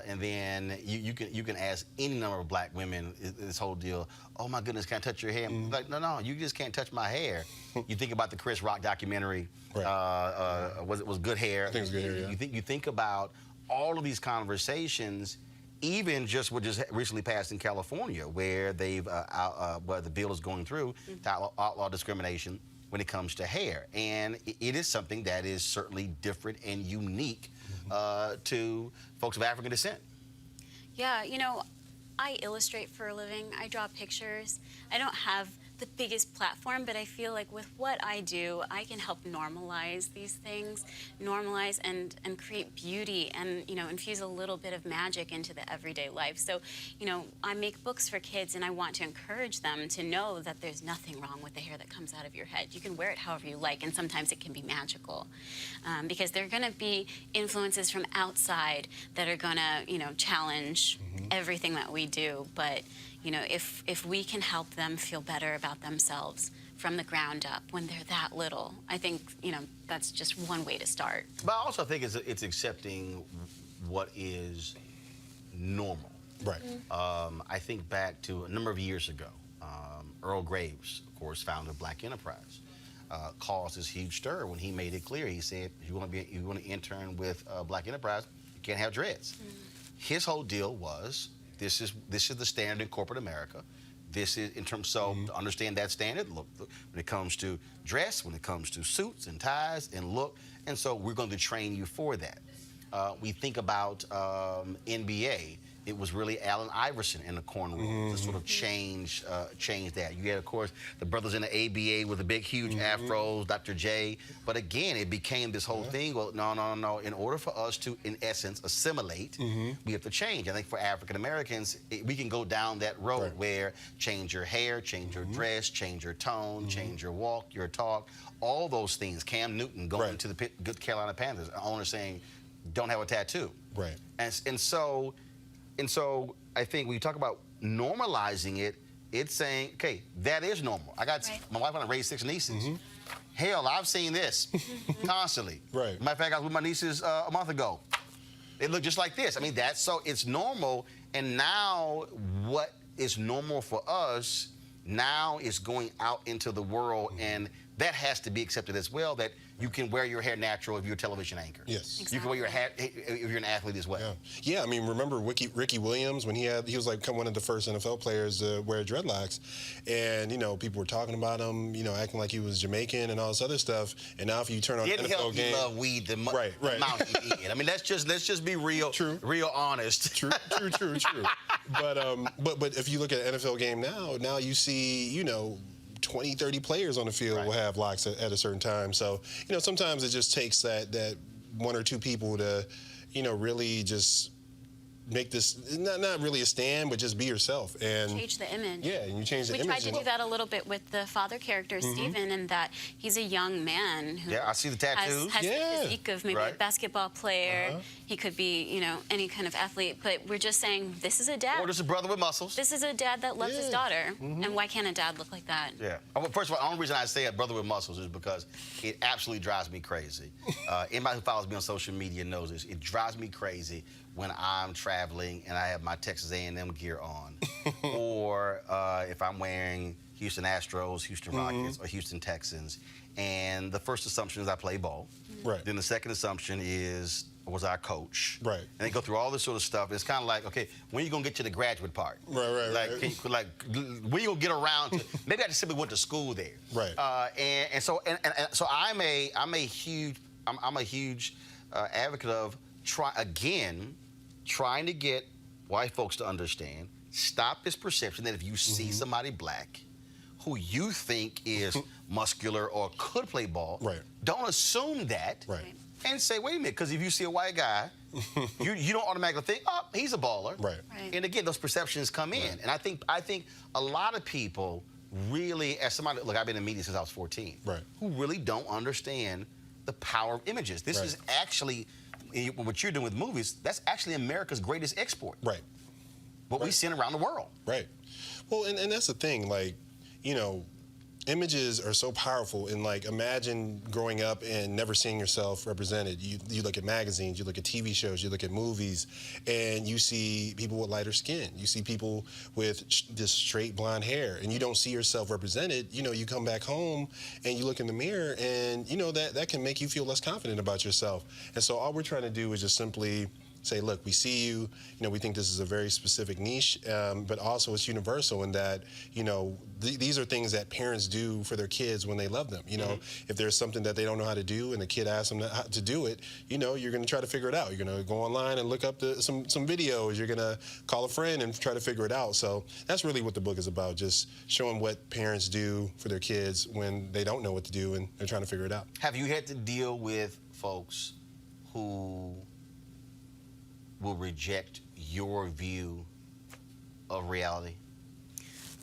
And then you can ask any number of black women this whole deal, oh my goodness, can I touch your hair? Like, no, you just can't touch my hair. You think about the Chris Rock documentary, right. Was Good Hair? I think it was Good Hair, yeah. You think about all of these conversations, even just what just recently passed in California, where they've where the bill is going through to outlaw discrimination when it comes to hair. And it is something that is certainly different and unique to folks of African descent. Yeah, you know, I illustrate for a living. I draw pictures. I don't have the biggest platform, but I feel like with what I do, I can help normalize these things, normalize and create beauty and, you know, infuse a little bit of magic into the everyday life. So, you know, I make books for kids and I want to encourage them to know that there's nothing wrong with the hair that comes out of your head. You can wear it however you like, and sometimes it can be magical. Because there are going to be influences from outside that are going to, you know, challenge everything that we do. But, you know, if we can help them feel better about themselves from the ground up when they're that little, I think, you know, that's just one way to start. But I also think it's accepting what is normal. Right. I think back to a number of years ago, Earl Graves, of course, founder of Black Enterprise, caused this huge stir when he made it clear. He said, if you want to intern with Black Enterprise, you can't have dreads. His whole deal was, this is the standard in corporate America. This is, in terms, so to understand that standard, look, when it comes to dress, when it comes to suits and ties and look, and so we're going to train you for that. We think about NBA. It was really Allen Iverson in the cornrow to sort of change that. You had, of course, the brothers in the ABA with the big, huge afros, Dr. J. But again, it became this whole thing. Well, no. In order for us to, in essence, assimilate, we have to change. I think for African Americans, we can go down that road where change your hair, change your dress, change your tone, change your walk, your talk, all those things. Cam Newton going to the Good Carolina Panthers, an owner saying, don't have a tattoo. Right. And so I think when you talk about normalizing it, it's saying, okay, that is normal. I got my wife and I raised 6 nieces. Hell, I've seen this constantly. Right. Matter of fact, I was with my nieces a month ago. They look just like this. I mean, that's so it's normal. And now what is normal for us now is going out into the world, and that has to be accepted as well, that you can wear your hair natural if you're a television anchor. Yes. Exactly. You can wear your hair if you're an athlete as well. Yeah, I mean, remember Ricky Williams when he was like one of the first NFL players to wear dreadlocks, and you know people were talking about him, you know, acting like he was Jamaican and all this other stuff. And now if you turn on the NFL game, you love weed the amount he eat. I mean, let's just be real, real honest. True. But if you look at an NFL game now you see, you know, 20, 30 players on the field will have locks at a certain time. So, you know, sometimes it just takes that one or two people to, really just make this not really a stand, but just be yourself and change the image. Yeah, and you change the image. We tried to do that a little bit with the father character, Stephen, in that he's a young man who I see the tattoos. has the physique of maybe a basketball player. He could be, any kind of athlete. But we're just saying this is a dad. Or just a brother with muscles. This is a dad that loves his daughter. And why can't a dad look like that? Yeah. Well, first of all, the only reason I say a brother with muscles is because it absolutely drives me crazy. Anybody who follows me on social media knows this. It drives me crazy when I'm traveling and I have my Texas A&M gear on, or if I'm wearing Houston Astros, Houston Rockets, or Houston Texans, and the first assumption is I play ball. Right. Then the second assumption is, was I a coach? Right. And they go through all this sort of stuff. It's kind of like, okay, when are you gonna get to the graduate part? Right. Like, when you gonna get around to? Maybe I just simply went to school there. Right. So I'm a huge advocate of trying to get white folks to understand. Stop this perception that if you see somebody black who you think is muscular or could play ball, don't assume that. Right. And say, wait a minute, because if you see a white guy, you don't automatically think, oh, he's a baller. Right. And again, those perceptions come in. And I think a lot of people really, as somebody, look, I've been in media since I was 14, who really don't understand the power of images. This is actually, what you're doing with movies, that's actually America's greatest export. Right. What we send around the world. Right. Well, and that's the thing, images are so powerful, and imagine growing up and never seeing yourself represented. You look at magazines, you look at TV shows, you look at movies, and you see people with lighter skin. You see people with this straight blonde hair, and you don't see yourself represented. You come back home and you look in the mirror, and that can make you feel less confident about yourself. And so all we're trying to do is just simply say, look, we see you, we think this is a very specific niche, but also it's universal in that, these are things that parents do for their kids when they love them. If there's something that they don't know how to do and the kid asks them how to do it, you're going to try to figure it out. You're going to go online and look up some videos. You're going to call a friend and try to figure it out. So that's really what the book is about, just showing what parents do for their kids when they don't know what to do and they're trying to figure it out. Have you had to deal with folks who will reject your view of reality?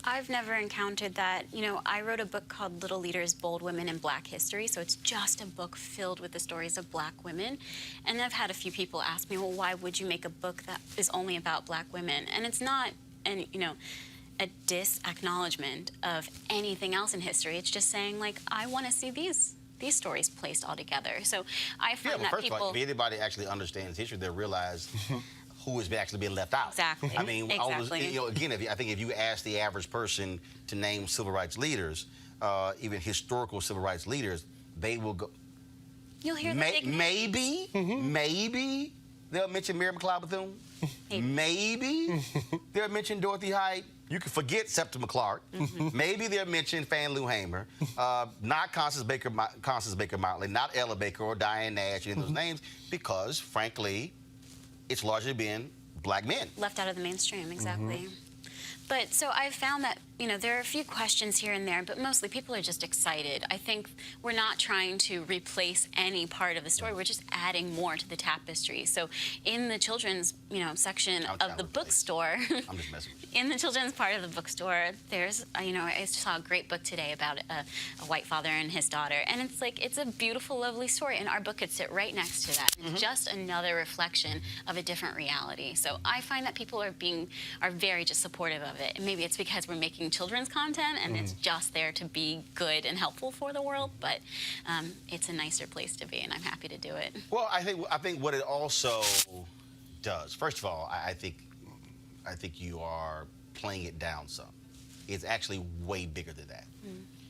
I've never encountered that. I wrote a book called Little Leaders, Bold Women in Black History, so it's just a book filled with the stories of black women. And I've had a few people ask me, well, why would you make a book that is only about black women? And it's not, a disacknowledgement of anything else in history. It's just saying, I want to see these stories placed all together. So I find that first people... of all, if anybody actually understands history, they'll realize who is actually being left out. Exactly. I mean, exactly. Again, I think if you ask the average person to name civil rights leaders, even historical civil rights leaders, they will go... You'll hear maybe they'll mention Mary McLeod Bethune. Maybe they'll mention Dorothy Height. You can forget Septima Clark. Maybe they'll mention Fannie Lou Hamer. Not Constance Baker Motley, not Ella Baker or Diane Nash, any of those names, because, frankly, it's largely been black men. Left out of the mainstream, exactly. But so I've found that, there are a few questions here and there, but mostly people are just excited. I think we're not trying to replace any part of the story. We're just adding more to the tapestry. So in the children's, section of the bookstore, I'm just messing with you. In the children's part of the bookstore, there's, I saw a great book today about a white father and his daughter. And it's a beautiful, lovely story. And our book could sit right next to that. It's just another reflection of a different reality. So I find that people are very just supportive of it. And maybe it's because we're making children's content and it's just there to be good and helpful for the world, but it's a nicer place to be, and I'm happy to do it. Well, I think what it also does, first of all, I think you are playing it down some. It's actually way bigger than that,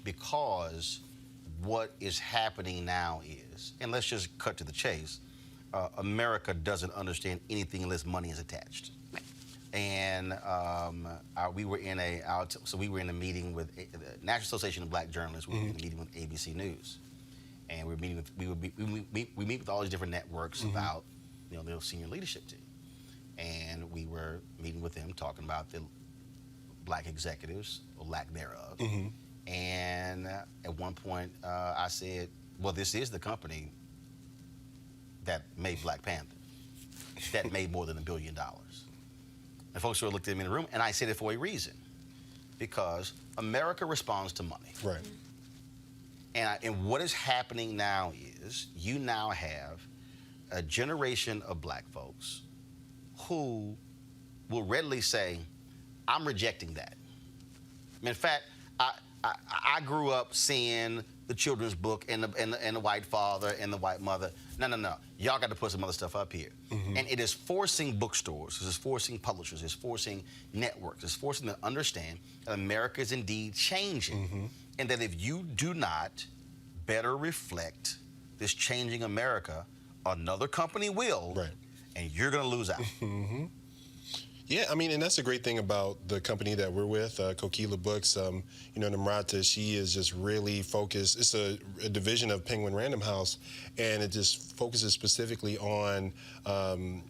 because what is happening now is, and let's just cut to the chase, America doesn't understand anything unless money is attached. And we were in a meeting with the National Association of Black Journalists. We were in a meeting with ABC News, and we meet with all these different networks about their senior leadership team, and we were meeting with them talking about the black executives or lack thereof. And at one point, I said, "Well, this is the company that made Black Panther, that made more than $1 billion. And folks sort of looked at me in the room, and I said it for a reason. Because America responds to money. Right. And what is happening now is you now have a generation of black folks who will readily say, I'm rejecting that. In fact, I grew up seeing the children's book and the white father and the white mother. No. Y'all got to put some other stuff up here. And it is forcing bookstores, it is forcing publishers, it's forcing networks, it's forcing them to understand that America is indeed changing. And that if you do not better reflect this changing America, another company will, and you're going to lose out. Yeah, I mean, and that's a great thing about the company that we're with, Kokila Books. You know, Namrata, she is just really focused. It's a division of Penguin Random House, and it just focuses specifically on,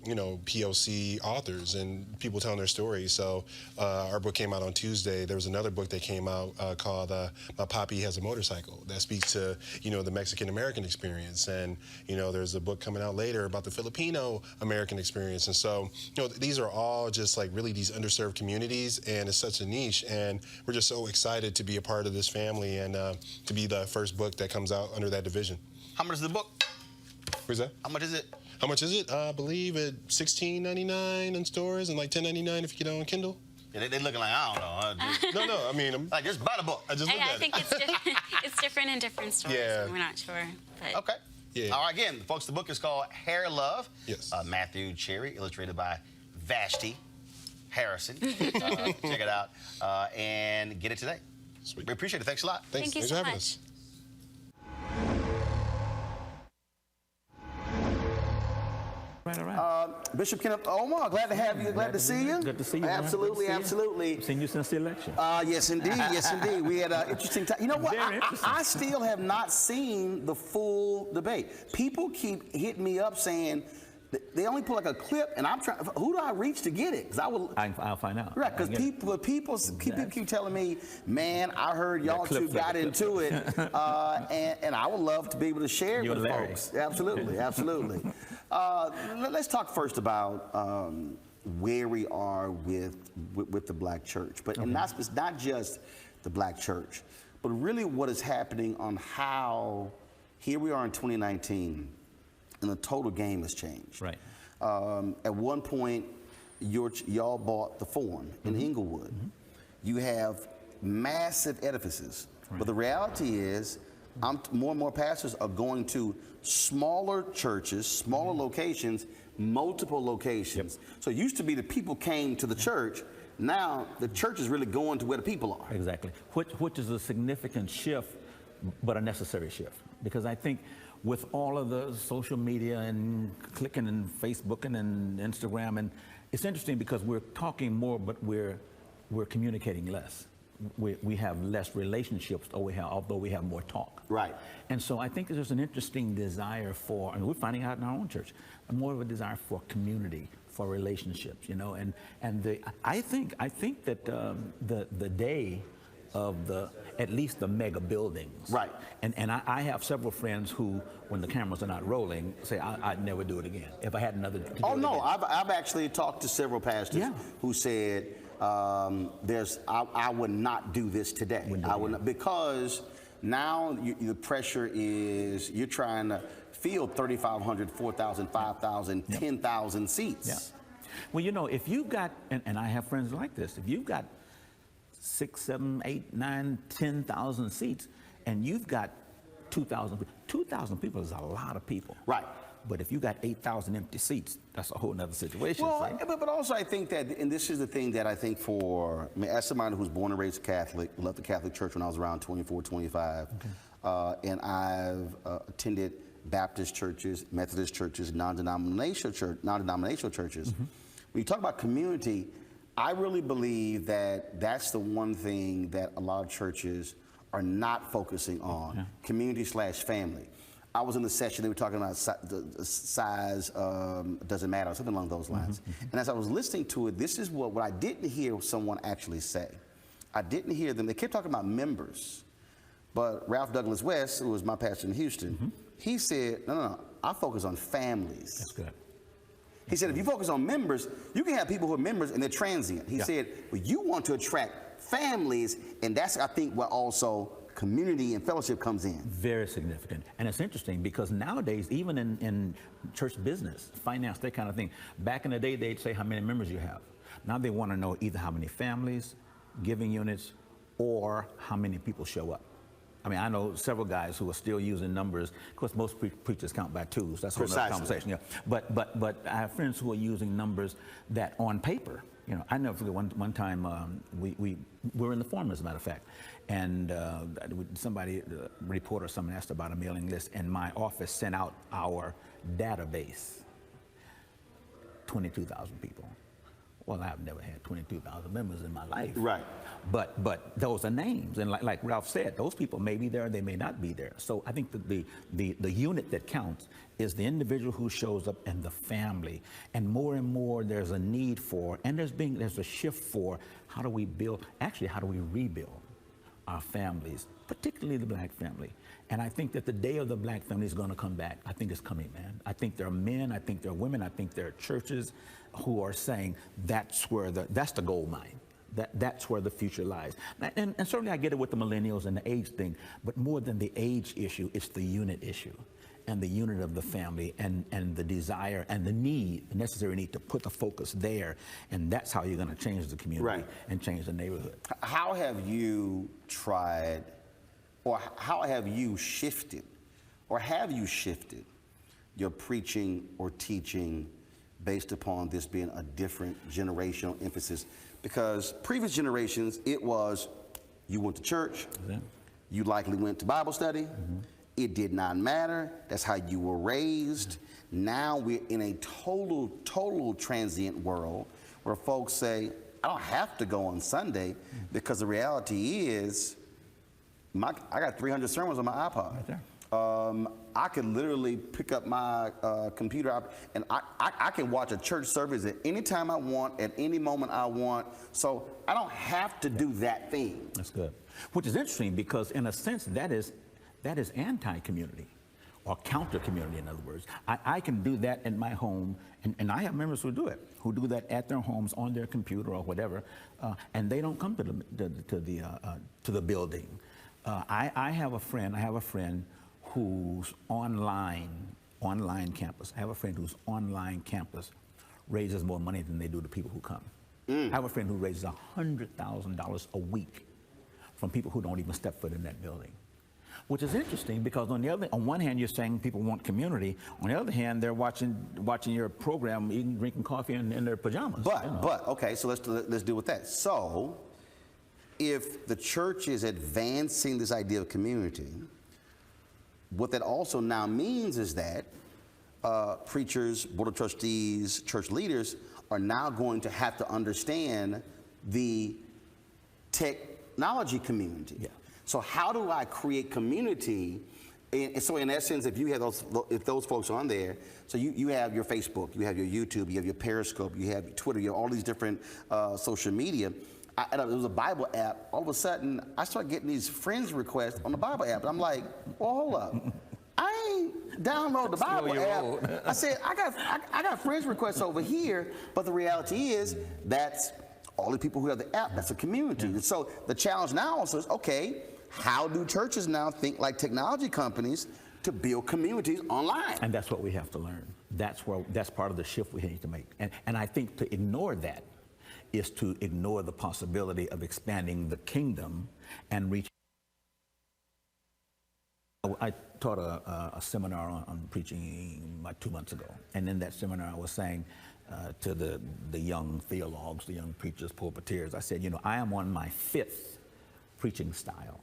you know, POC authors and people telling their stories. So our book came out on Tuesday. There was another book that came out called My Papi Has a Motorcycle that speaks to, you know, the Mexican-American experience. And, you know, there's a book coming out later about the Filipino-American experience. And so, you know, these are all just like really these underserved communities, and it's such a niche, and we're just so excited to be a part of this family and to be the first book that comes out under that division. How much is the book? Where's that? How much is it? How much is it? I believe at $16.99 in stores and like $10.99 if you get it on Kindle. Yeah, they looking like, I don't know. No, I mean, like, just buy the book. I just looked I at think it. it's different in different stores. Yeah. We're not sure. But. Okay. Yeah. All right, again, folks, the book is called Hair Love. Yes. Matthew Cherry, illustrated by Vashti Harrison. Check it out and get it today. Sweet. We appreciate it. Thanks a lot. Thank you Thanks so for having much. us. Right. Bishop Kenneth Omar, glad to have you. Glad to see you. Good to see you. Absolutely, man. Good to see you. absolutely. I've seen you since the election. Yes, indeed. Yes, indeed. We had an interesting time. You know what? Very interesting. I still have not seen the full debate. People keep hitting me up saying they only put like a clip, and I'm trying. Who do I reach to get it? Because I'll find out. Right, because people keep telling me, man, I heard y'all two got into it, and I would love to be able to share it with folks. Absolutely, absolutely. Let's talk first about where we are with the black church, but and it's not just the black church, but really what is happening on how here we are in 2019. And the total game has changed. Right. At one point, y'all bought the Forum in Inglewood. You have massive edifices, but the reality is, more and more pastors are going to smaller churches, smaller locations, multiple locations. So it used to be the people came to the church. Now the church is really going to where the people are. Exactly. Which is a significant shift, but a necessary shift, because I think with all of the social media and clicking and Facebooking and Instagram, and it's interesting because we're talking more, but we're communicating less. We have less relationships, although we have more talk. Right. And so I think there's an interesting desire for, and we're finding out in our own church, more of a desire for community, for relationships, you know, and I think that the day of at least the mega buildings. Right. And I have several friends who, when the cameras are not rolling, say, I'd never do it again if I had another. Oh no, I've actually talked to several pastors who said, I would not do this today. I would not, because now the pressure is you're trying to field 3,500, 4,000, 5,000, 10,000 seats. Yeah. Well, you know, if you've got, and I have friends like this, if you've got 6, 7, 8, 9, 10,000 seats, and you've got 2,000 people is a lot of people. Right. But if you got 8,000 empty seats, that's a whole nother situation. Well, but also I think that, and this is the thing that I think as somebody who's born and raised Catholic, left the Catholic Church when I was around 24, 25, and I've attended Baptist churches, Methodist churches, non-denominational churches. When you talk about community, I really believe that that's the one thing that a lot of churches are not focusing on, community/family. I was in the session, they were talking about the size doesn't matter, or something along those lines. And as I was listening to it, this is what I didn't hear someone actually say. I didn't hear them, they kept talking about members, but Ralph Douglas West, who was my pastor in Houston, He said, no, I focus on families. That's good. He said, if you focus on members, you can have people who are members and they're transient. He said, well, you want to attract families, and that's, I think, where also community and fellowship comes in. Very significant. And it's interesting because nowadays, even in church business, finance, that kind of thing, back in the day, they'd say how many members you have. Now they want to know either how many families, giving units, or how many people show up. I mean, I know several guys who are still using numbers. Of course, most preachers count by twos. That's a whole other conversation. Yeah. But I have friends who are using numbers that on paper. You know, I never forget one time we were in the forum, as a matter of fact, and somebody, a reporter, someone asked about a mailing list, and my office sent out our database. 22,000 people. Well, I've never had 22,000 members in my life. Right. But those are names, and like Ralph said, those people may be there, they may not be there. So I think that the unit that counts is the individual who shows up and the family. And more there's a need for, and there's a shift for, how do we build, actually how do we rebuild our families, particularly the black family. And I think that the day of the black family is going to come back. I think it's coming, man. I think there are men, I think there are women, I think there are churches who are saying that's the gold mine. That's where the future lies. And certainly I get it with the millennials and the age thing, but more than the age issue, it's the unit issue and the unit of the family and the desire and the need, the necessary need to put the focus there. And that's how you're going to change the community and change the neighborhood. How have you tried, or how have you shifted, your preaching or teaching based upon this being a different generational emphasis? Because previous generations, it was you went to church, you likely went to Bible study, it did not matter, that's how you were raised. Now we're in a total transient world where folks say, I don't have to go on Sunday, because the reality is, I got 300 sermons on my iPod. Right there. I can literally pick up my computer and I can watch a church service at any time I want, at any moment I want. So I don't have to do that thing. That's good. Which is interesting because in a sense that is anti-community or counter-community, in other words. I can do that in my home, and I have members who do that at their homes on their computer or whatever, and they don't come to the building. I have a friend whose online campus. I have a friend whose online campus raises more money than they do the people who come. I have a friend who raises $100,000 a week from people who don't even step foot in that building, which is interesting because on one hand you're saying people want community. On the other hand, they're watching your program, eating, drinking coffee in their pajamas. But okay, so let's deal with that. So, if the church is advancing this idea of community, what that also now means is that preachers, board of trustees, church leaders are now going to have to understand the technology community. Yeah. So how do I create community? And so in essence, if those folks are on there, so you have your Facebook, you have your YouTube, you have your Periscope, you have your Twitter, you have all these different social media. There was a Bible app. All of a sudden, I started getting these friends requests on the Bible app. And I'm like, well, hold up. I ain't download the Bible app. I said, I got friends requests over here. But the reality is, that's all the people who have the app. That's a community. And so the challenge now also is, okay, how do churches now think like technology companies to build communities online? And that's what we have to learn. That's part of the shift we need to make. And I think to ignore that is to ignore the possibility of expanding the kingdom and reaching. I taught a seminar on preaching like 2 months ago, and in that seminar I was saying to the young theologues, the young preachers, pulpiteers, I said, I am on my 5th preaching style.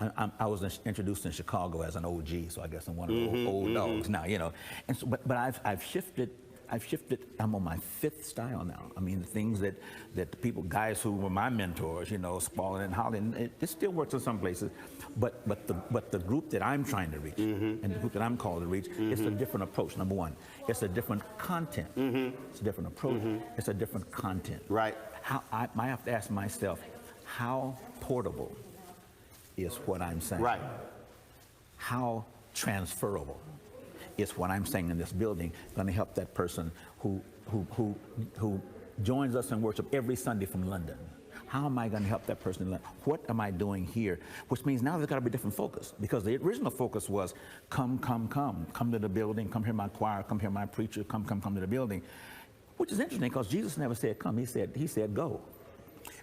I was introduced in Chicago as an OG, so I guess I'm one of the old dogs now, And so, but I've shifted. I'm on my 5th style now. I mean, the things that the people, guys who were my mentors, Spalding and Holland, it still works in some places, but the group that I'm trying to reach and the group that I'm called to reach, it's a different approach. Number one, it's a different content. It's a different approach. It's a different content. Right. I have to ask myself, how portable is what I'm saying? Right. How transferable. It's what I'm saying in this building going to help that person who joins us in worship every Sunday from London. How am I going to help that person in London? What am I doing here? Which means now there's got to be a different focus, because the original focus was come to the building, come hear my choir, come hear my preacher, come to the building. Which is interesting, because Jesus never said come, he said go.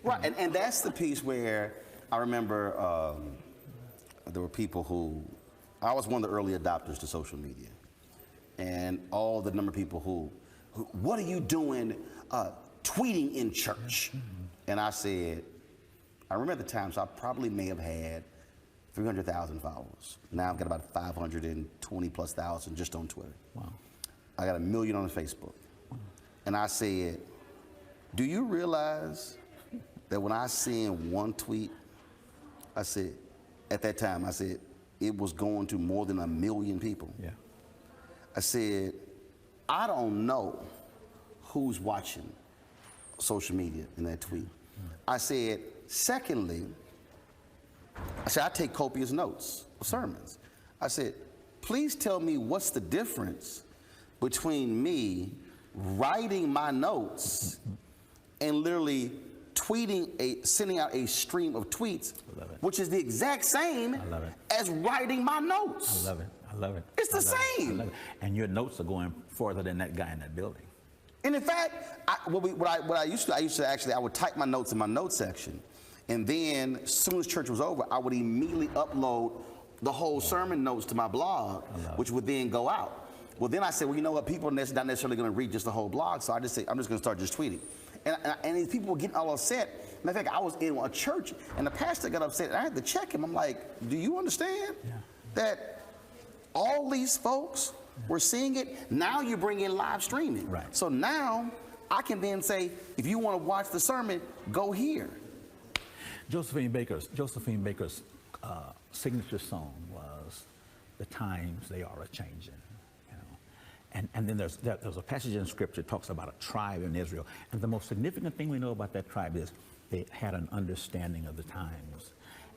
Right, and that's the piece where I remember there were people who, I was one of the early adopters to social media, and all the number of people who what are you doing tweeting in church? And I said, I remember at the time, so I probably may have had 300,000 followers. Now I've got about 520 plus thousand just on Twitter. Wow. I got 1 million on Facebook. Wow. And I said, do you realize that when I send one tweet, I said, at that time, I said, it was going to more than 1 million people. Yeah. I said, I don't know who's watching social media in that tweet. I said, secondly, I take copious notes of sermons. I said, please tell me what's the difference between me writing my notes and literally sending out a stream of tweets, which is the exact same as writing my notes. I love it. I love it. It's the same. I love it. And your notes are going further than that guy in that building. And in fact, what I used to actually, I would type my notes in my notes section, and then as soon as church was over, I would immediately upload the whole sermon notes to my blog, which would then go out. Well, then I said, well, you know what, people are not necessarily going to read just the whole blog, so I just said, I'm just going to start just tweeting. And these people were getting all upset. Matter of fact, I was in a church, and the pastor got upset, and I had to check him. I'm like, do you understand that all these folks were seeing it? Now you bring in live streaming. Right. So now I can then say, if you want to watch the sermon, go here. Josephine Baker's signature song was "The Times They Are A-Changin'." And then there's a passage in Scripture that talks about a tribe in Israel. And the most significant thing we know about that tribe is they had an understanding of the times.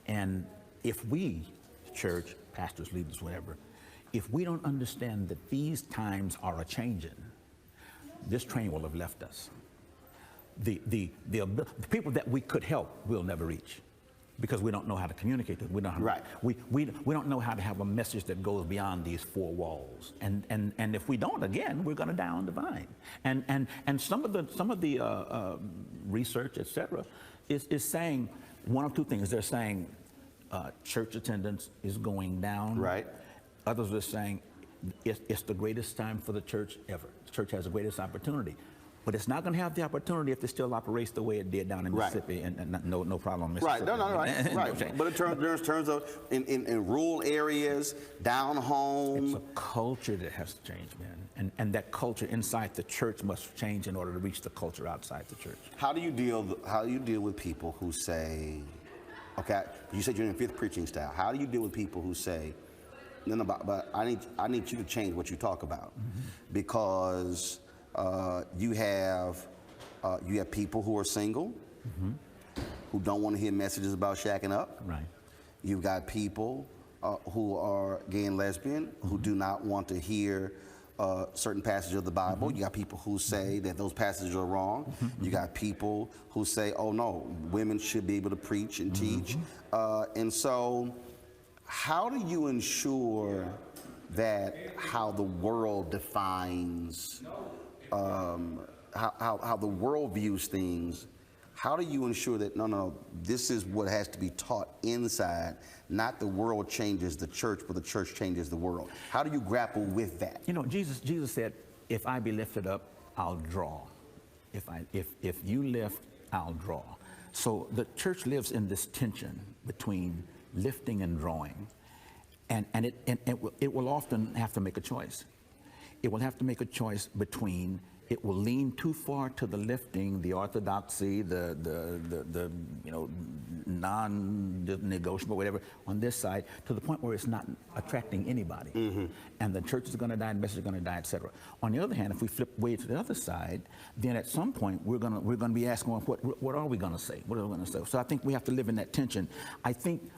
And if we, church, pastors, leaders, whatever, if we don't understand that these times are a-changing, this train will have left us. The people that we could help, we'll never reach, because we don't know how to communicate it. We don't know how to have a message that goes beyond these four walls. And if we don't, again, we're going to die on the vine. And some of the research, et cetera, is saying one of two things. They're saying church attendance is going down. Right. Others are saying it's the greatest time for the church ever. The church has the greatest opportunity. But it's not going to have the opportunity if it still operates the way it did down in Mississippi, and no problem, Mississippi. Right, right. But in terms of in rural areas, down home. It's a culture that has to change, man. And that culture inside the church must change in order to reach the culture outside the church. How do you deal with people who say, okay, you said you're in fifth preaching style. How do you deal with people who say, no, but I need you to change what you talk about, because you have people who are single, who don't want to hear messages about shacking up. Right. You've got people who are gay and lesbian who do not want to hear certain passages of the Bible. You got people who say that those passages are wrong. You got people who say, oh no, women should be able to preach and teach. And so how do you ensure that how the world defines how the world views things, how do you ensure that, no, this is what has to be taught inside, not the world changes the church, but the church changes the world? How do you grapple with that? You know, Jesus said, if I be lifted up, I'll draw. If you lift, I'll draw. So the church lives in this tension between lifting and drawing, and it will often have to make a choice. It will have to make a choice between it will lean too far to the lifting, the orthodoxy, the non-negotiable, whatever, on this side, to the point where it's not attracting anybody. And the church is going to die, the message is going to die, etc. On the other hand, if we flip way to the other side, then at some point we're going to be asking, what are we going to say? What are we going to say? So I think we have to live in that tension. I think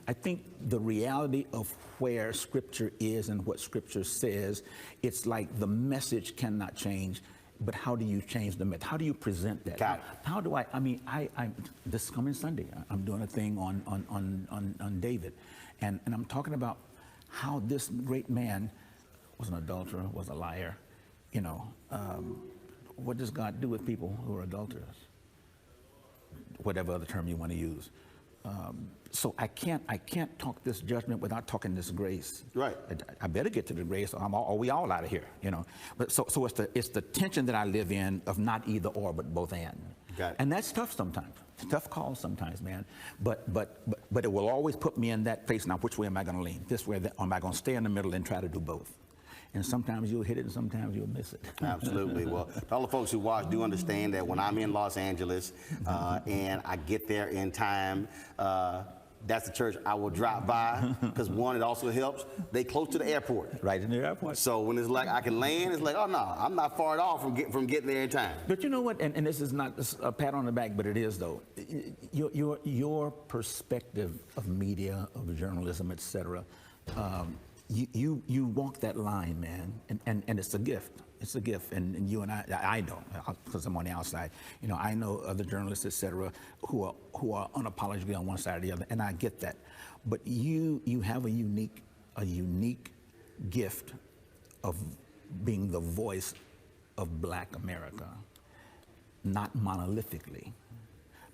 the reality of where Scripture is and what Scripture says, it's like the message cannot change. But how do you change the myth? How do you present that? How do I mean, this coming Sunday, I'm doing a thing on David. And I'm talking about how this great man was an adulterer, was a liar. You know, what does God do with people who are adulterers? Whatever other term you want to use. So I can't talk this judgment without talking this grace. Right. I better get to the grace, or we all out of here, you know. But so it's the tension that I live in of not either or, but both and. Got it. And that's tough sometimes. Tough calls sometimes, man. But it will always put me in that place. Now, which way am I going to lean? This way, or am I going to stay in the middle and try to do both? And sometimes you'll hit it and sometimes you'll miss it. Absolutely. Well, all the folks who watch do understand that when I'm in Los Angeles and I get there in time, that's the church I will drop by, because one, it also helps. They close to the airport. Right in the airport. So when it's like I can land, it's like, oh no, I'm not far at all from getting there in time. But you know what? And this is not a pat on the back, but it is though. Your perspective of media, of journalism, etc. You walk that line, man, and it's a gift. It's a gift, and you and I don't, because I'm on the outside. You know, I know other journalists, etc., who are unapologetically on one side or the other, and I get that. But you have a unique gift of being the voice of Black America, not monolithically,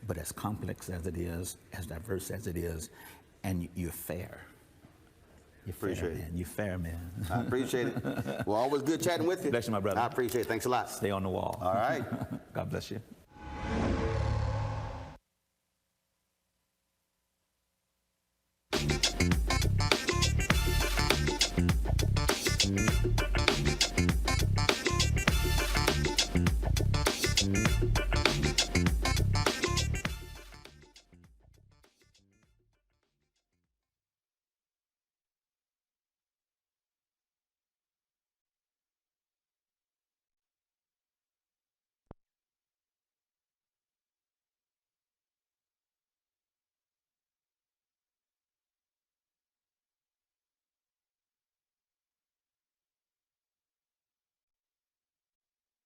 but as complex as it is, as diverse as it is, and you're fair. You're fair, man. I appreciate it. Well, always good chatting with you. Bless you, my brother. I appreciate it. Thanks a lot. Stay on the wall. All right. God bless you.